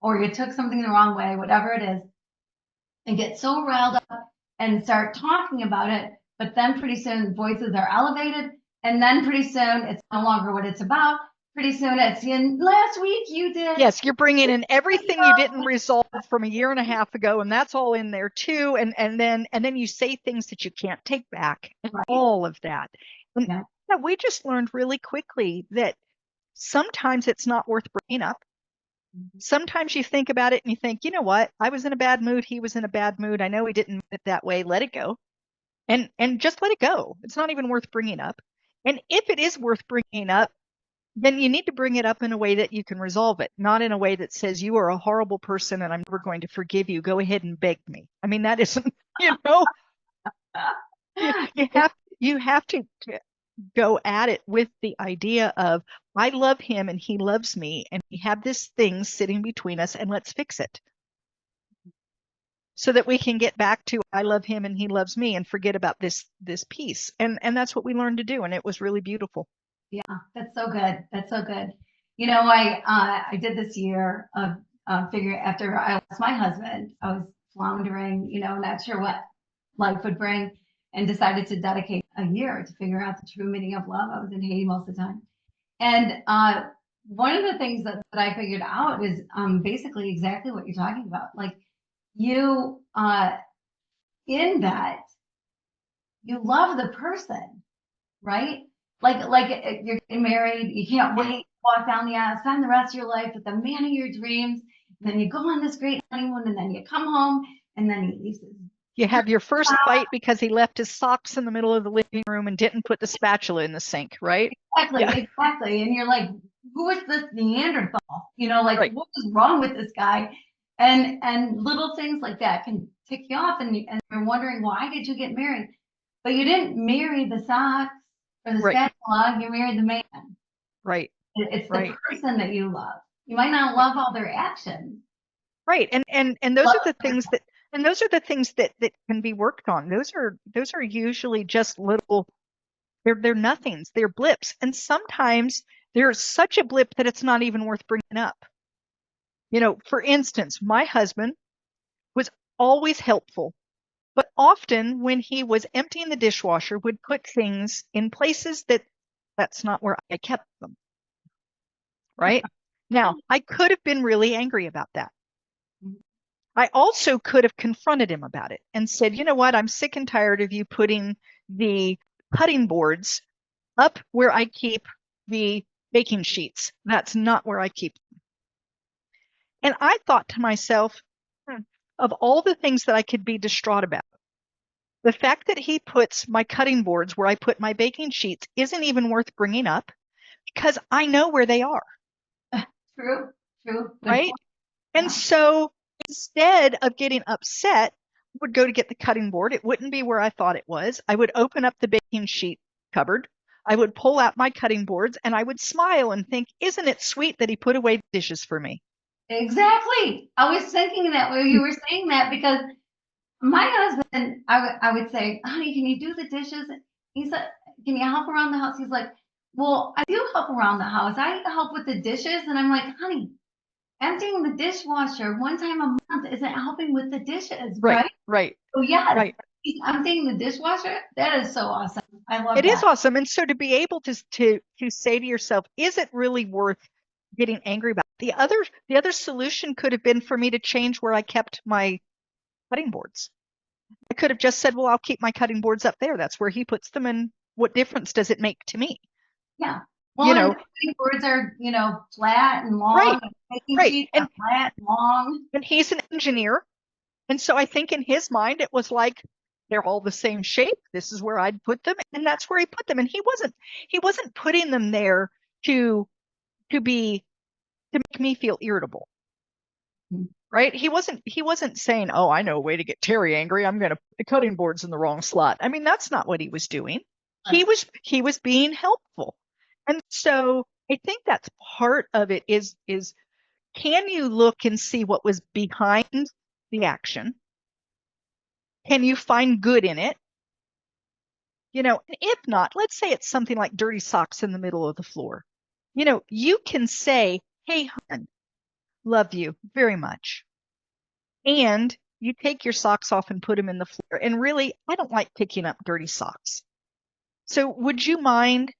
or you took something the wrong way, whatever it is, and get so riled up and start talking about it. But then pretty soon voices are elevated. And then pretty soon it's no longer what it's about. Pretty soon it's in last week you did. Yes, you're bringing in everything you didn't resolve from a year and a half ago, and that's all in there too. And then you say things that you can't take back, and Right. all of that. And Yeah. yeah, we just learned really quickly that sometimes it's not worth bringing up. Sometimes you think about it and you think, you know what? I was in a bad mood. He was in a bad mood. I know he didn't mean it that way. Let it go, and just let it go. It's not even worth bringing up. And if it is worth bringing up, then you need to bring it up in a way that you can resolve it, not in a way that says you are a horrible person and I'm never going to forgive you. Go ahead and beg me. I mean, that isn't, you know, you, you have you have to go at it with the idea of I love him and he loves me and we have this thing sitting between us and let's fix it so that we can get back to I love him and he loves me and forget about this piece. And that's what we learned to do and it was really beautiful. Yeah, that's so good. That's so good. I did this year of figure after I lost my husband. I was floundering, not sure what life would bring, and decided to dedicate a year to figure out the true meaning of love. I was in Haiti most of the time, and one of the things that I figured out is basically exactly what you're talking about. Like you, in that, you love the person, right? Like you're getting married, you can't wait to walk down the aisle, spend the rest of your life with the man of your dreams. And then you go on this great honeymoon, and then you come home, and then he leaves his You have your first fight because he left his socks in the middle of the living room and didn't put the spatula in the sink, right? exactly, Yeah, exactly. And you're like, who is this Neanderthal? Like right, what is wrong with this guy? And little things like that can tick you off, and you're wondering why did you get married? But you didn't marry the socks or the right, spatula, you married the man. right, It's the right, person that you love. You might not love all their actions. right. And those Love are the their, things that can be worked on. Those are usually just little they're nothings, they're blips. And sometimes there's such a blip that it's not even worth bringing up. For instance, my husband was always helpful, but often when he was emptying the dishwasher, would put things in places that's not where I kept them, right? Now, I could have been really angry about that. I also could have confronted him about it and said, you know what, I'm sick and tired of you putting the cutting boards up where I keep the baking sheets. That's not where I keep them. And I thought to myself, of all the things that I could be distraught about, the fact that he puts my cutting boards where I put my baking sheets isn't even worth bringing up because I know where they are, true, true, good right? point. And Yeah, so instead of getting upset, I would go to get the cutting board. It wouldn't be where I thought it was. I would open up the baking sheet cupboard. I would pull out my cutting boards and I would smile and think, isn't it sweet that he put away the dishes for me? exactly. I was thinking that when you were saying that because my husband, I would say, honey, can you do the dishes? He said, can you help around the house? He's like, well, I do help around the house. I help with the dishes. And I'm like, honey, emptying the dishwasher one time a month isn't helping with the dishes, Right, right? right, So yes, right. emptying the dishwasher, that is so awesome. I love It is that. awesome. And so to be able to say to yourself, is it really worth getting angry about? The other solution could have been for me to change where I kept my cutting boards. I could have just said, well, I'll keep my cutting boards up there. That's where he puts them. And what difference does it make to me? Yeah. You Well, and know, cutting boards are, flat and long, right, and baking right. sheets are And flat and long. and he's an engineer. And so I think in his mind it was like they're all the same shape. This is where I'd put them, and that's where he put them. And he wasn't putting them there to to be to make me feel irritable. Right? He wasn't saying, "Oh, I know a way to get Terry angry. I'm going to put the cutting boards in the wrong slot." I mean, that's not what he was doing. He Right. was being helpful. And so I think that's part of it is can you look and see what was behind the action? Can you find good in it? And if not, let's say it's something like dirty socks in the middle of the floor. You can say, "Hey, hon, love you very much. And you take your socks off and put them in the floor. And really, I don't like picking up dirty socks. So would you mind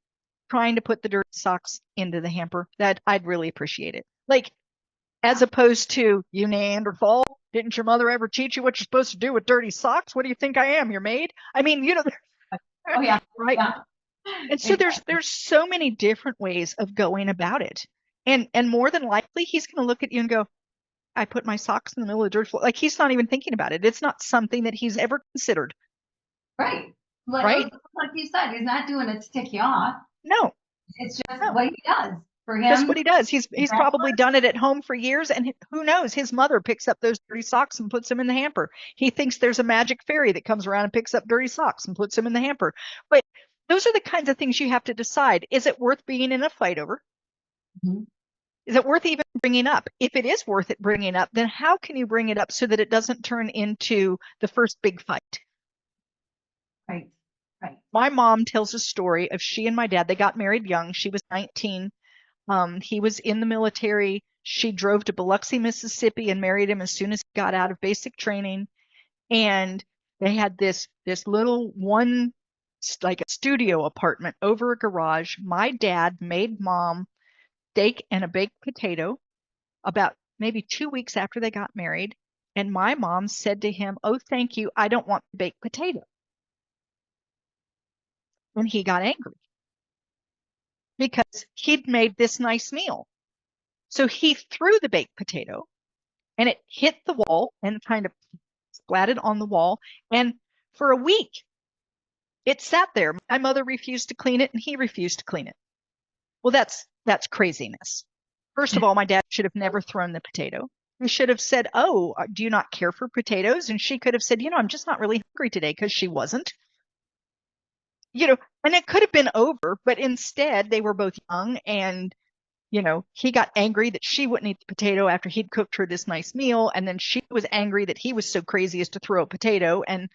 trying to put the dirty socks into the hamper? That I'd really appreciate it. Like, as opposed to, you Neanderthal, didn't your mother ever teach you what you're supposed to do with dirty socks? What do you think I am, your maid? I mean, Oh yeah, right? yeah, And so exactly. there's so many different ways of going about it. And more than likely he's going to look at you and go, I put my socks in the middle of the dirt floor. Like he's not even thinking about it. It's not something that he's ever considered, Right. right? Like you said, he's not doing it to tick you off. No, It's just no. what he does. For Just him, what he does. He's that's probably done it at home for years, and who knows? His mother picks up those dirty socks and puts them in the hamper. He thinks there's a magic fairy that comes around and picks up dirty socks and puts them in the hamper. But those are the kinds of things you have to decide. Is it worth being in a fight over? Mhm. Is it worth even bringing up? If it is worth it bringing up, then how can you bring it up so that it doesn't turn into the first big fight? Right, right. My mom tells a story of she and my dad. They got married young. She was 19. He was in the military. She drove to Biloxi, Mississippi, and married him as soon as he got out of basic training. And they had this little one, like a studio apartment over a garage. My dad made mom steak and a baked potato about maybe 2 weeks after they got married. And my mom said to him, "Oh, thank you. I don't want the baked potato." And he got angry because he'd made this nice meal. So he threw the baked potato and it hit the wall and kind of splatted on the wall. And for a week, it sat there. My mother refused to clean it and he refused to clean it. Well, that's craziness. First of all, my dad should have never thrown the potato. He should have said, "Oh, do you not care for potatoes?" And she could have said, "I'm just not really hungry today," because she wasn't. And it could have been over, but instead they were both young and he got angry that she wouldn't eat the potato after he'd cooked her this nice meal. And then she was angry that he was so crazy as to throw a potato. And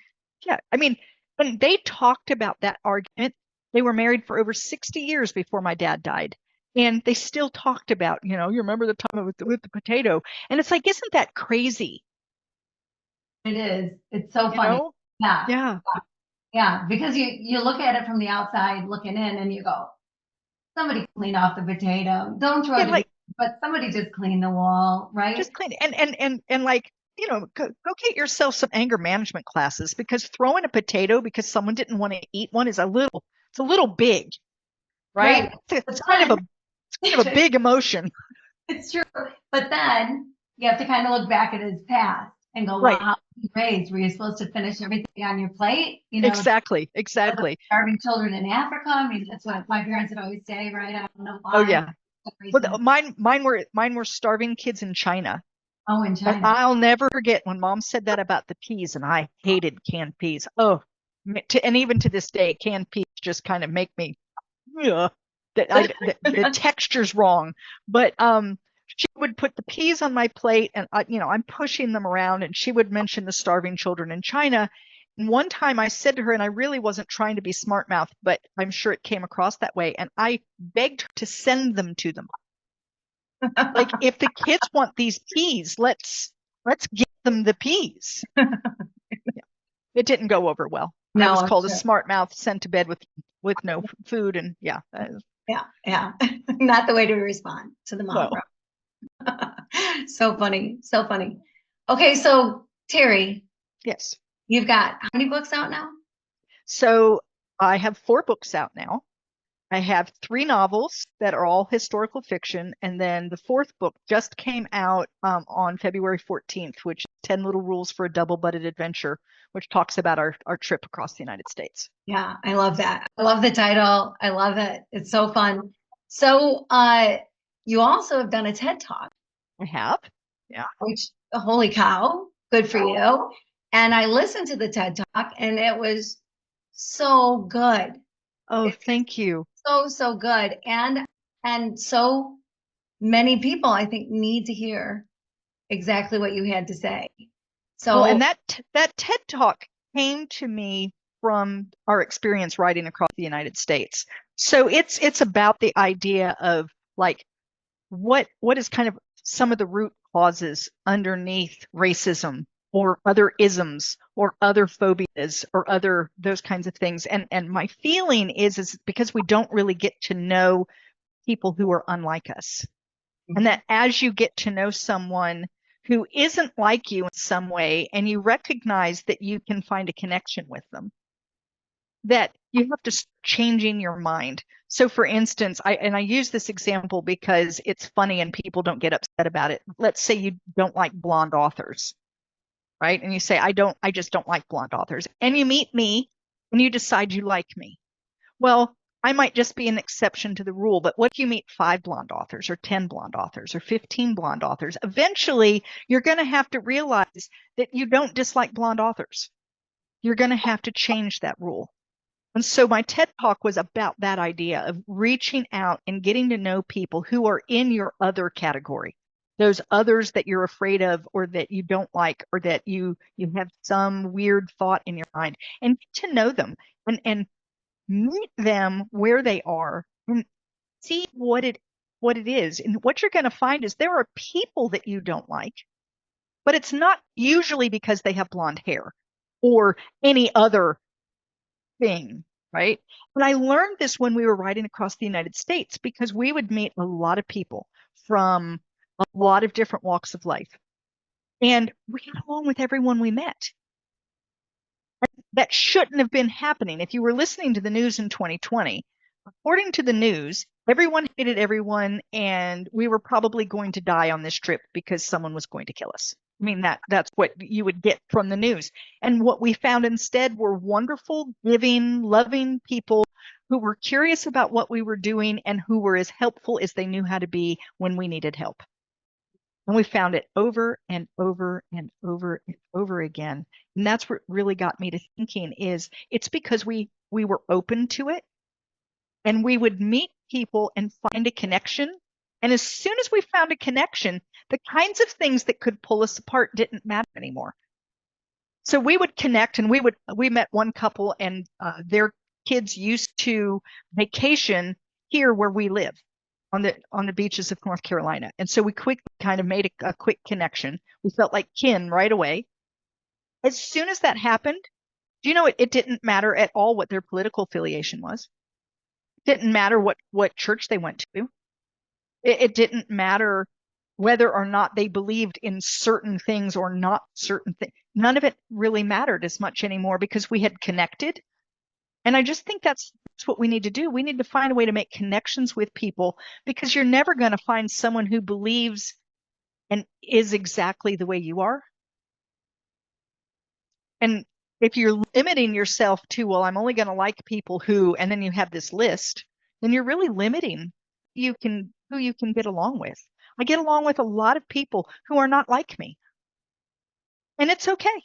yeah, I mean, when they talked about that argument, they were married for over 60 years before my dad died. And they still talked about, you remember the time with the potato. And it's like, isn't that crazy? It is. It's so You funny. know? Yeah, Yeah. yeah. Because you look at it from the outside looking in and you go, somebody clean off the potato. Don't throw Yeah, the, like but somebody just clean the wall, right? just clean and like go get yourself some anger management classes because throwing a potato because someone didn't want to eat one is a little big, right? Right. it's, But it's kind of a it's kind of a then big emotion. it's true. But then you have to kind of look back at his past and go, well, Right. how was he raised? Were you supposed to finish everything on your plate? Exactly. Because of Exactly. starving children in Africa. I mean, that's what my parents would always say, right? I don't know Oh why. yeah. Well, Raised them. mine were starving kids in China. Oh, in And China. I'll never forget when mom said that about the peas, and I hated canned peas. Oh, and even to this day, canned peas just kind of make me, ugh, the texture's wrong. But she would put the peas on my plate, and I'm pushing them around, and she would mention the starving children in China. And one time I said to her, and I really wasn't trying to be smart mouth, but I'm sure it came across that way, and I begged her to send them to them. Like, if the kids want these peas, let's give them the peas. Yeah. It didn't go over well. I No, was I'm called a sure. smart mouth, sent to bed with no food, and yeah, Yeah, yeah. Not the way to respond to the mom, no. bro. So funny. So funny. Okay, so Terry, Yes. you've got how many books out now? So I have 4 books out now. I have 3 novels that are all historical fiction, and then the fourth book just came out on February 14th, which is 10 Little Rules for a Double-Butted Adventure, which talks about our trip across the United States. Yeah, I love that. I love the title. I love it. It's so fun. So, you also have done a TED Talk, I have. Yeah. which, holy cow, good for you. And I listened to the TED Talk and it was so good. Oh, It's thank you. so, so good. And so many people, I think, need to hear exactly what you had to say. Well, and So, that TED Talk came to me from our experience riding across the United States. So it's about the idea of like what is kind of some of the root causes underneath racism or other isms or other phobias or other those kinds of things. And my feeling is because we don't really get to know people who are unlike us. And Mhm. that as you get to know someone who isn't like you in some way, and you recognize that you can find a connection with them, that you have to start changing your mind. So for instance, I use this example because it's funny and people don't get upset about it. Let's say you don't like blonde authors, right? And you say, I just don't like blonde authors. And you meet me and you decide you like me. Well, I might just be an exception to the rule, but what if you meet 5 blonde authors or 10 blonde authors or 15 blonde authors? Eventually, you're going to have to realize that you don't dislike blonde authors. You're going to have to change that rule. And so my TED talk was about that idea of reaching out and getting to know people who are in your other category, those others that you're afraid of or that you don't like or that you have some weird thought in your mind, and get to know them and meet them where they are and see what it is. And what you're going to find is there are people that you don't like, but it's not usually because they have blonde hair or any other thing, right? And I learned this when we were riding across the United States because we would meet a lot of people from a lot of different walks of life. And we got along with everyone we met. That shouldn't have been happening. If you were listening to the news in 2020, according to the news, everyone hated everyone, and we were probably going to die on this trip because someone was going to kill us. I mean, that's what you would get from the news. And what we found instead were wonderful, giving, loving people who were curious about what we were doing and who were as helpful as they knew how to be when we needed help. And we found it over and over and over and over again. And that's what really got me to thinking is it's because we were open to it and we would meet people and find a connection. And as soon as we found a connection, the kinds of things that could pull us apart didn't matter anymore. So we would connect and we met one couple and their kids used to vacation here where we live on the beaches of North Carolina. And so we quickly kind of made a quick connection. We felt like kin right away. As soon as that happened, do you know it didn't matter at all what their political affiliation was. It didn't matter what church they went to. It didn't matter whether or not they believed in certain things or not certain things. None of it really mattered as much anymore because we had connected. And I just think that's what we need to do. We need to find a way to make connections with people because you're never going to find someone who believes and is exactly the way you are. And if you're limiting yourself to, well, I'm only going to like people who, and then you have this list, then you're really limiting who you can get along with. I get along with a lot of people who are not like me, and it's okay.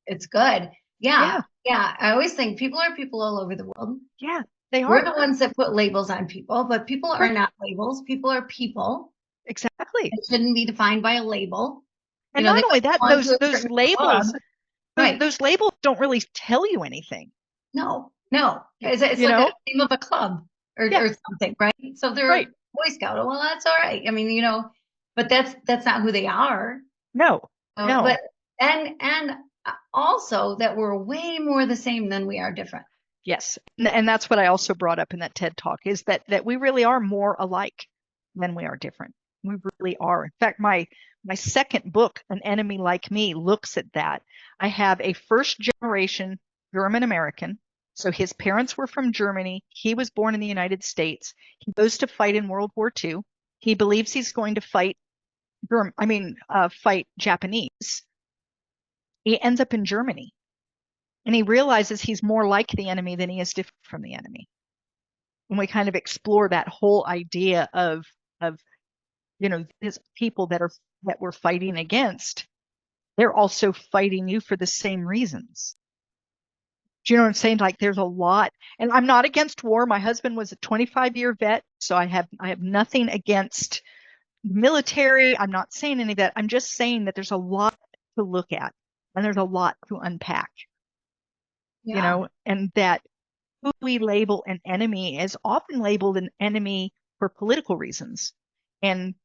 It's good. Yeah. Yeah, Yeah. I always think people are people all over the world. yeah, they We're are. the ones that put labels on people, but people are Right, not labels. People are people. exactly. It shouldn't be defined by a label. And They not only don't that, belong to a those certain club. labels, Right. those labels don't really tell you anything. No, no. It's You like a know? name of a club Yeah, or something, right? So they're right. a Boy Scout. Oh, well, that's all right. I mean, but that's not who they are. No, But no. and also that we're way more the same than we are different. Yes. And that's what I also brought up in that TED talk is that we really are more alike than we are different. We really are. In fact, my second book, An Enemy Like Me, looks at that. I have a first generation German American. So his parents were from Germany. He was born in the United States. He goes to fight in World War II. He believes he's going to fight Japanese. He ends up in Germany and he realizes he's more like the enemy than he is different from the enemy. And we kind of explore that whole idea of these people that we're fighting against, they're also fighting you for the same reasons. Do you know what I'm saying? Like there's a lot, and I'm not against war. My husband was a 25-year vet, so I have nothing against military. I'm not saying any of that. I'm just saying that there's a lot to look at and there's a lot to unpack, Yeah. and that who we label an enemy is often labeled an enemy for political reasons. And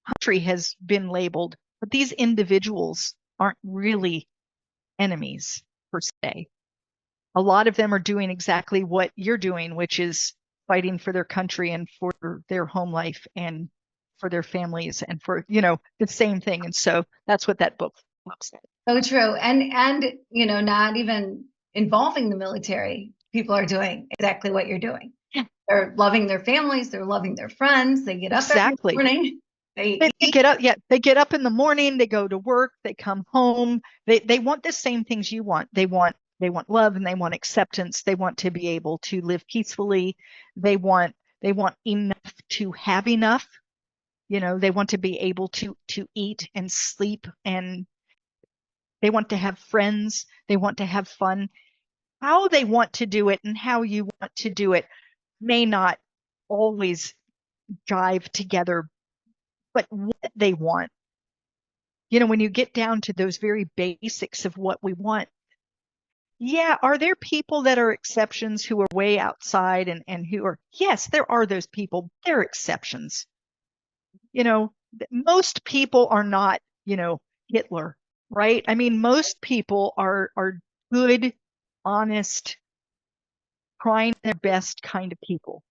country has been labeled, but these individuals aren't really enemies per se. A lot of them are doing exactly what you're doing, which is fighting for their country and for their home life and for their families and for, the same thing. And so that's what that book said. So true. And not even involving the military, people are doing exactly what you're doing. Yeah. They're loving their families, they're loving their friends, they get up every Exactly. morning. They get up, yeah, they get up in the morning, they go to work, they come home. They want the same things you want. They want love and they want acceptance. They want to be able to live peacefully. They want enough to have enough. They want to be able to eat and sleep, and they want to have friends. They want to have fun. How they want to do it and how you want to do it may not always jive together, but what they want, when you get down to those very basics of what we want, yeah, are there people that are exceptions who are way outside and who are, yes, there are those people. They're exceptions. Most people are not, Hitler, right? I mean, most people are good, honest, trying their best kind of people.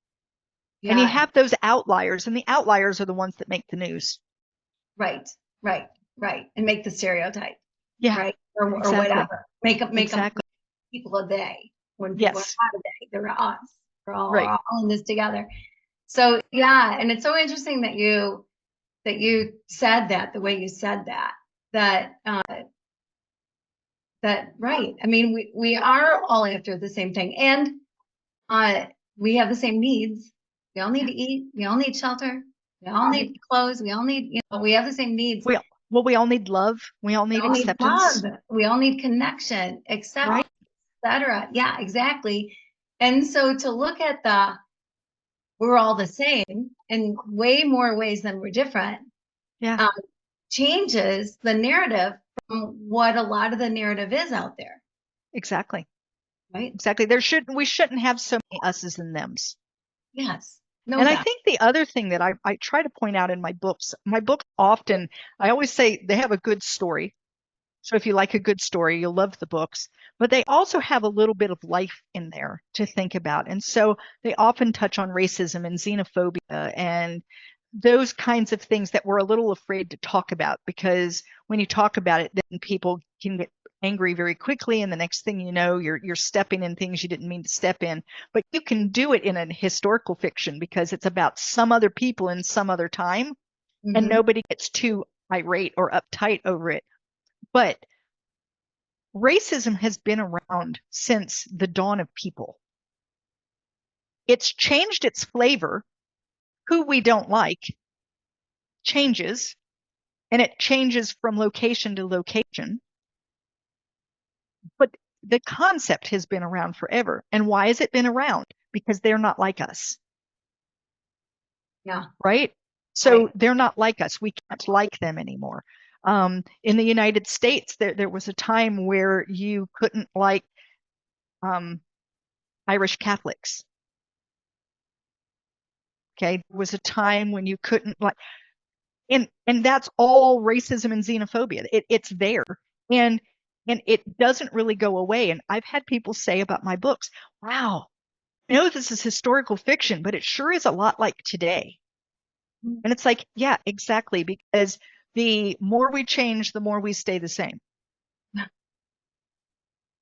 And you Yeah, have those outliers, and the outliers are the ones that make the news. right, right, right. And make the stereotype, Yeah, right? Or exactly. whatever. Make them Exactly. people a they. When people are Yes. not a they, they're us. We're Right. all in this together. So yeah, and it's so interesting that you said that the way you said that that right. I mean, we are all after the same thing, and uh, we have the same needs. We all need Yeah. to eat. We all need shelter. We all Right. need clothes. We all need, we have the same needs. We all need love. We all We need all need love. acceptance. We all need connection, Right. etc. Yeah, exactly. And so to look at we're all the same in way more ways than we're different, Yeah. um, changes the narrative from what a lot of the narrative is out there, Exactly. right? Exactly. We shouldn't have so many us's and them's. Yes, no And I doubt. think the other thing that I try to point out in my books often, I always say they have a good story. So if you like a good story, you'll love the books, but they also have a little bit of life in there to think about. And so they often touch on racism and xenophobia and those kinds of things that we're a little afraid to talk about, because when you talk about it, then people can get angry very quickly, and the next thing you know, you're stepping in things you didn't mean to step in. But you can do it in a historical fiction because it's about some other people in some other time, and Mm-hmm. nobody gets too irate or uptight over it. But racism has been around since the dawn of people. It's changed its flavor. Who we don't like changes, and it changes from location to location. But the concept has been around forever. And why has it been around? Because they're not like us, Yeah, right? right. So they're not like us. We can't like them anymore. In the United States, there was a time where you couldn't like um, Irish Catholics. Okay, there was a time when you couldn't like, and that's all racism and xenophobia. It's there, and it doesn't really go away. And I've had people say about my books, "Wow, I know this is historical fiction, but it sure is a lot like today." And it's like, yeah, exactly, because the more we change, the more we stay the same.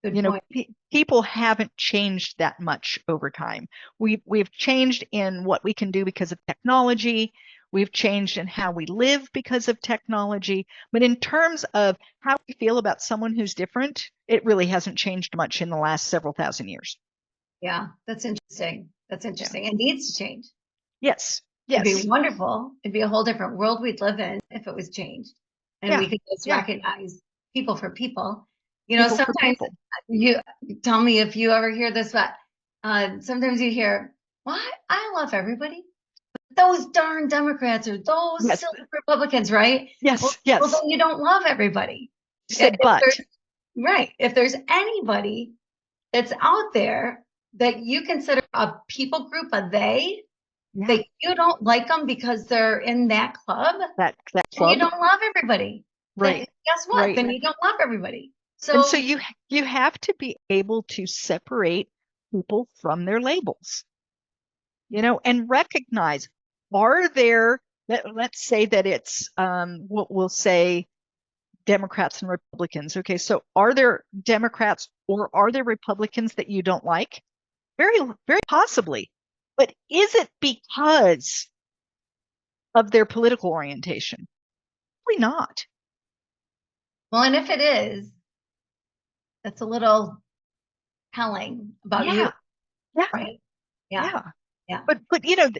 Good point. People haven't changed that much over time. We've changed in what we can do because of technology. We've changed in how we live because of technology. But in terms of how we feel about someone who's different, it really hasn't changed much in the last several thousand years. Yeah, that's interesting. That's Yeah. interesting. It needs to change. Yes. It'd be Yes. wonderful. It'd be a whole different world we'd live in if it was changed. And Yeah. we could just Yeah. recognize people for people. People for Sometimes people. you tell me if you ever hear this, but sometimes you hear, "What? I love everybody. Those darn Democrats or those Yes. silly Republicans, right? Well, Yes. well, Yes. then you don't love everybody. You If said but. there's right, if there's anybody that's out there that you consider a people group, a they, Yeah. that you don't like them because they're in that club, That and you club. don't love everybody. Then Right. guess what? Right. Then you don't love everybody. And so So, you have to be able to separate people from their labels, and recognize, are there, let's say that it's we'll say Democrats and Republicans. Okay, so are there Democrats or are there Republicans that you don't like? Very, very possibly. But is it because of their political orientation? Probably not. well, and if it is, that's a little telling about you, Yeah, yeah, right? Yeah. yeah. Yeah. But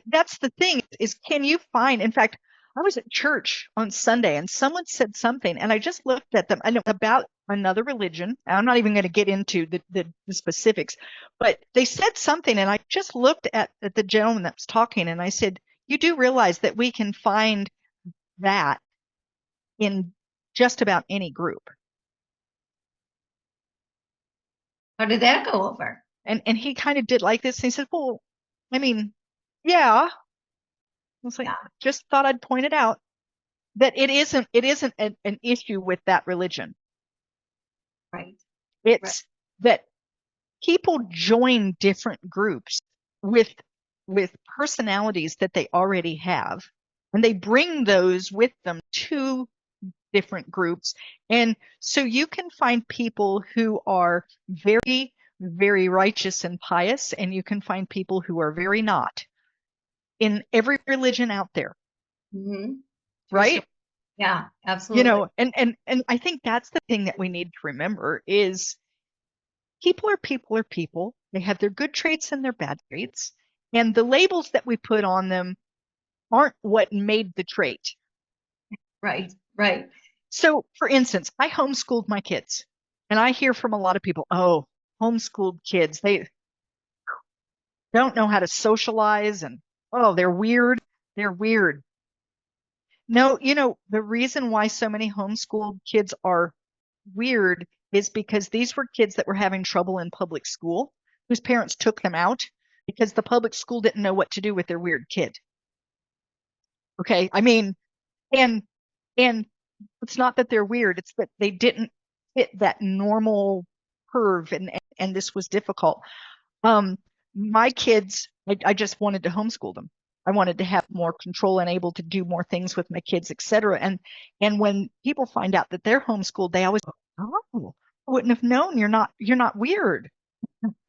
that's the thing is, can you find, in fact, I was at church on Sunday and someone said something and I just looked at them and it was about another religion. I'm not even going to get into the specifics, but they said something and I just looked at the gentleman that was talking and I said, you do realize that we can find that in just about any group. How did that go over? And he kind of did like this and he said, well, I mean, yeah. I was like, Yeah. just thought I'd point it out that it isn't an issue with that religion. Right. Right. It's that people join different groups with with personalities that they already have, and they bring those with them to different groups. And so you can find people who are very, very righteous and pious, and you can find people who are very not in every religion out there, Mm-hmm. True story. right? Yeah, absolutely. And I think that's the thing that we need to remember is people are people. They have their good traits and their bad traits. And the labels that we put on them aren't what made the trait. Right. Right. So, for instance, I homeschooled my kids, and I hear from a lot of people, oh, homeschooled kids, they don't know how to socialize, and oh, they're weird. They're weird. No, the reason why so many homeschooled kids are weird is because these were kids that were having trouble in public school, whose parents took them out because the public school didn't know what to do with their weird kid. Okay. I mean, and and it's not that they're weird, it's that they didn't fit that normal curve and this was difficult. Um, my kids, I just wanted to homeschool them. I wanted to have more control and able to do more things with my kids, etc. And when people find out that they're homeschooled, they always go, oh, I wouldn't have known you're not weird.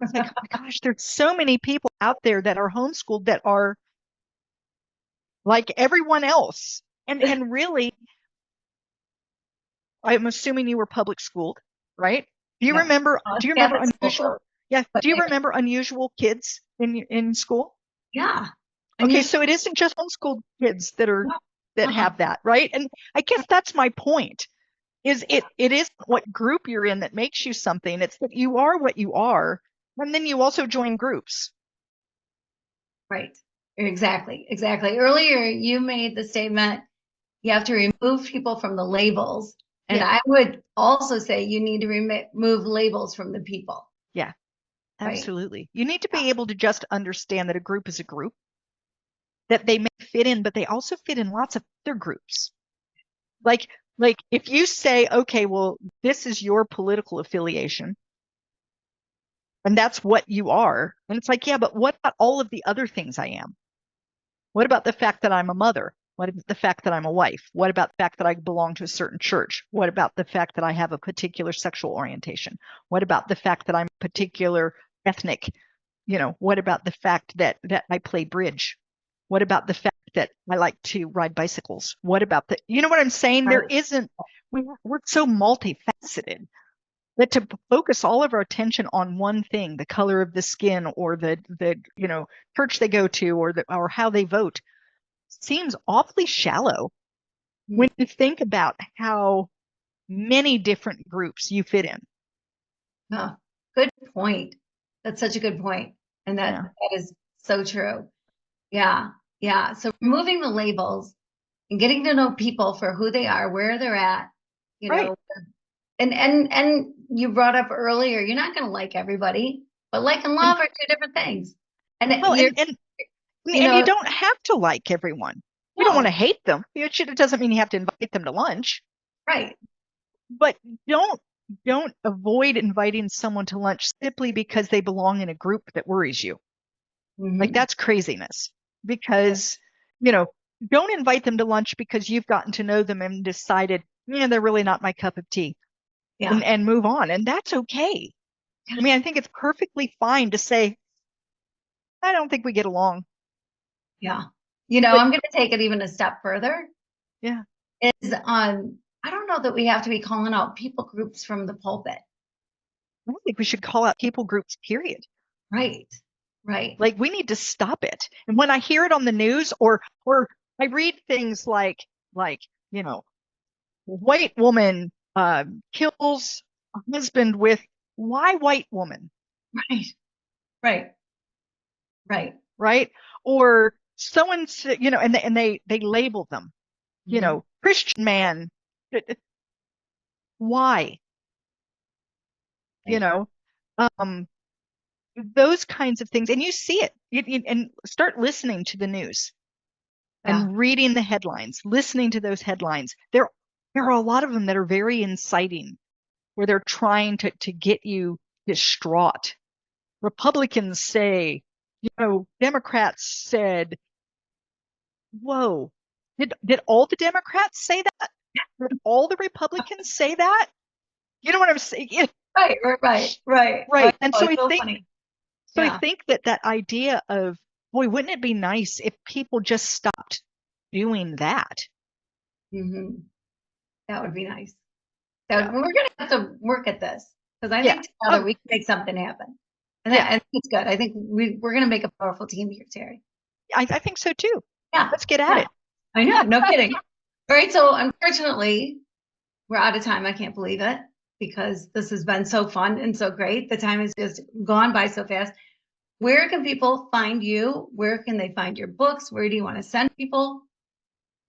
It's like, oh my gosh, there's so many people out there that are homeschooled that are like everyone else. And really, I'm assuming you were public schooled, right? Do you Yeah. remember It's do you remember Catholic school, unusual yeah, but do you remember unusual kids in school? yeah. Okay, Unusual. so it isn't just homeschooled kids No. that Uh-uh. have that, right? And I guess that's my point. Is it isn't what group you're in that makes you something. It's that you are what you are, and then you also join groups. Right. Exactly. Exactly. Earlier, you made the statement you have to remove people from the labels. And Yeah, I would also say you need to remove labels from the people, yeah, right? absolutely. You need to Yeah. be able to just understand that a group is a group, that they may fit in, but they also fit in lots of other groups. Like like if you say, okay, well, this is your political affiliation, and that's what you are, and it's like, yeah, but what about all of the other things I am? What about the fact that I'm a mother? What about the fact that I'm a wife? What about the fact that I belong to a certain church? What about the fact that I have a particular sexual orientation? What about the fact that I'm a particular ethnic? What about the fact that I play bridge? What about the fact that I like to ride bicycles? What about you know what I'm saying? There Right. isn't, we're so multifaceted that to focus all of our attention on one thing, the color of the skin or the church they go to or how they vote, seems awfully shallow Mm. when you think about how many different groups you fit in. Oh, good point. That's such a good point. And Yeah. that is so true. Yeah. Yeah. So removing the labels and getting to know people for who they are, where they're at, you Right. know, and you brought up earlier, you're not going to like everybody, but like and love And are two different things. And well, you're You And you know, don't have to like everyone. You don't want to no, hate them. It doesn't mean you have to invite them to lunch, right. but don't don't avoid inviting someone to lunch simply because they belong in a group that worries you. Like Hmm. that's craziness. Because, you know, don't invite them to lunch because you've gotten to know them and decided, yeah, they're really not my cup of tea, Yeah. and move on. And that's okay. I mean, I think it's perfectly fine to say, I don't think we get along. Yeah. But I'm going to take it even a step further. yeah, Is I don't know that we have to be calling out people groups from the pulpit. I don't think we should call out people groups, period. Right. Right. Like we need to stop it. And when I hear it on the news or I read things like, you know, white woman kills a husband with why white woman, Right. Right. Right. right? Or so and so, and they label them, Hmm. Christian man. Why? You Right. know, um, those kinds of things, and you see it. And start listening to the news Yeah. and reading the headlines, listening to those headlines. There are a lot of them that are very inciting, where they're trying to get you distraught. Republicans say, Democrats said, whoa, did all the Democrats say that? Did all the Republicans say that? You know what I'm saying? Yeah, Right. Right. Right. Right. I right. And know, so it's so funny. I Yeah. think that idea of, boy, wouldn't it be nice if people just stopped doing that? Hmm. That would be nice. So Yeah. we're going to have to work at this because I Yeah. think together Oh, we can make something happen. yeah. And it's good. I think we're going to make a powerful team here, Terry. I think so too. Yeah. Let's get at Yeah. it. I know. No kidding. All right. So unfortunately, we're out of time. I can't believe it because this has been so fun and so great. The time has just gone by so fast. Where can people find you? Where can they find your books? Where do you want to send people?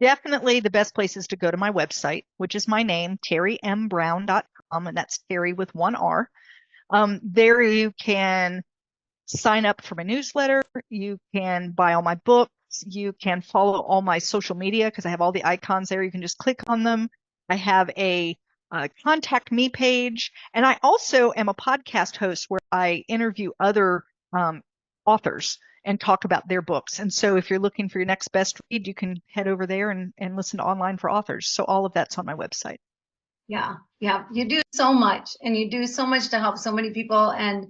Definitely the best place is to go to my website, which is my name, terrymBrown.com, and that's Terry with one R. There you can sign up for my newsletter. You can buy all my books. You can follow all my social media because I have all the icons there. You can just click on them. I have a contact me page. And I also am a podcast host where I interview other authors and talk about their books. And so if you're looking for your next best read, you can head over there and listen to Online for Authors. So all of that's on my website. Yeah, yeah. You do so much and you do so much to help so many people. And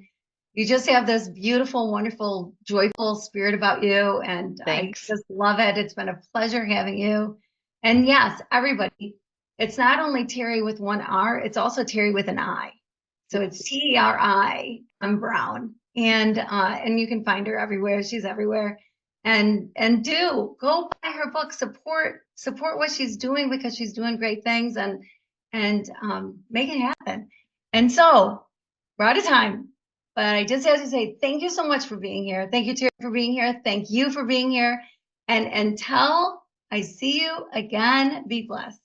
you just have this beautiful, wonderful, joyful spirit about you. And I Thanks. just love it. It's been a pleasure having you. And yes, everybody, it's not only Terry with one R, it's also Terry with an I. So it's Teri M Brown. And you can find her everywhere. She's everywhere. And do go buy her book, support what she's doing because she's doing great things and make it happen. And so we're out of time, but I just have to say thank you so much for being here. Thank you, Terry, for being here. Thank you for being here. And until I see you again, be blessed.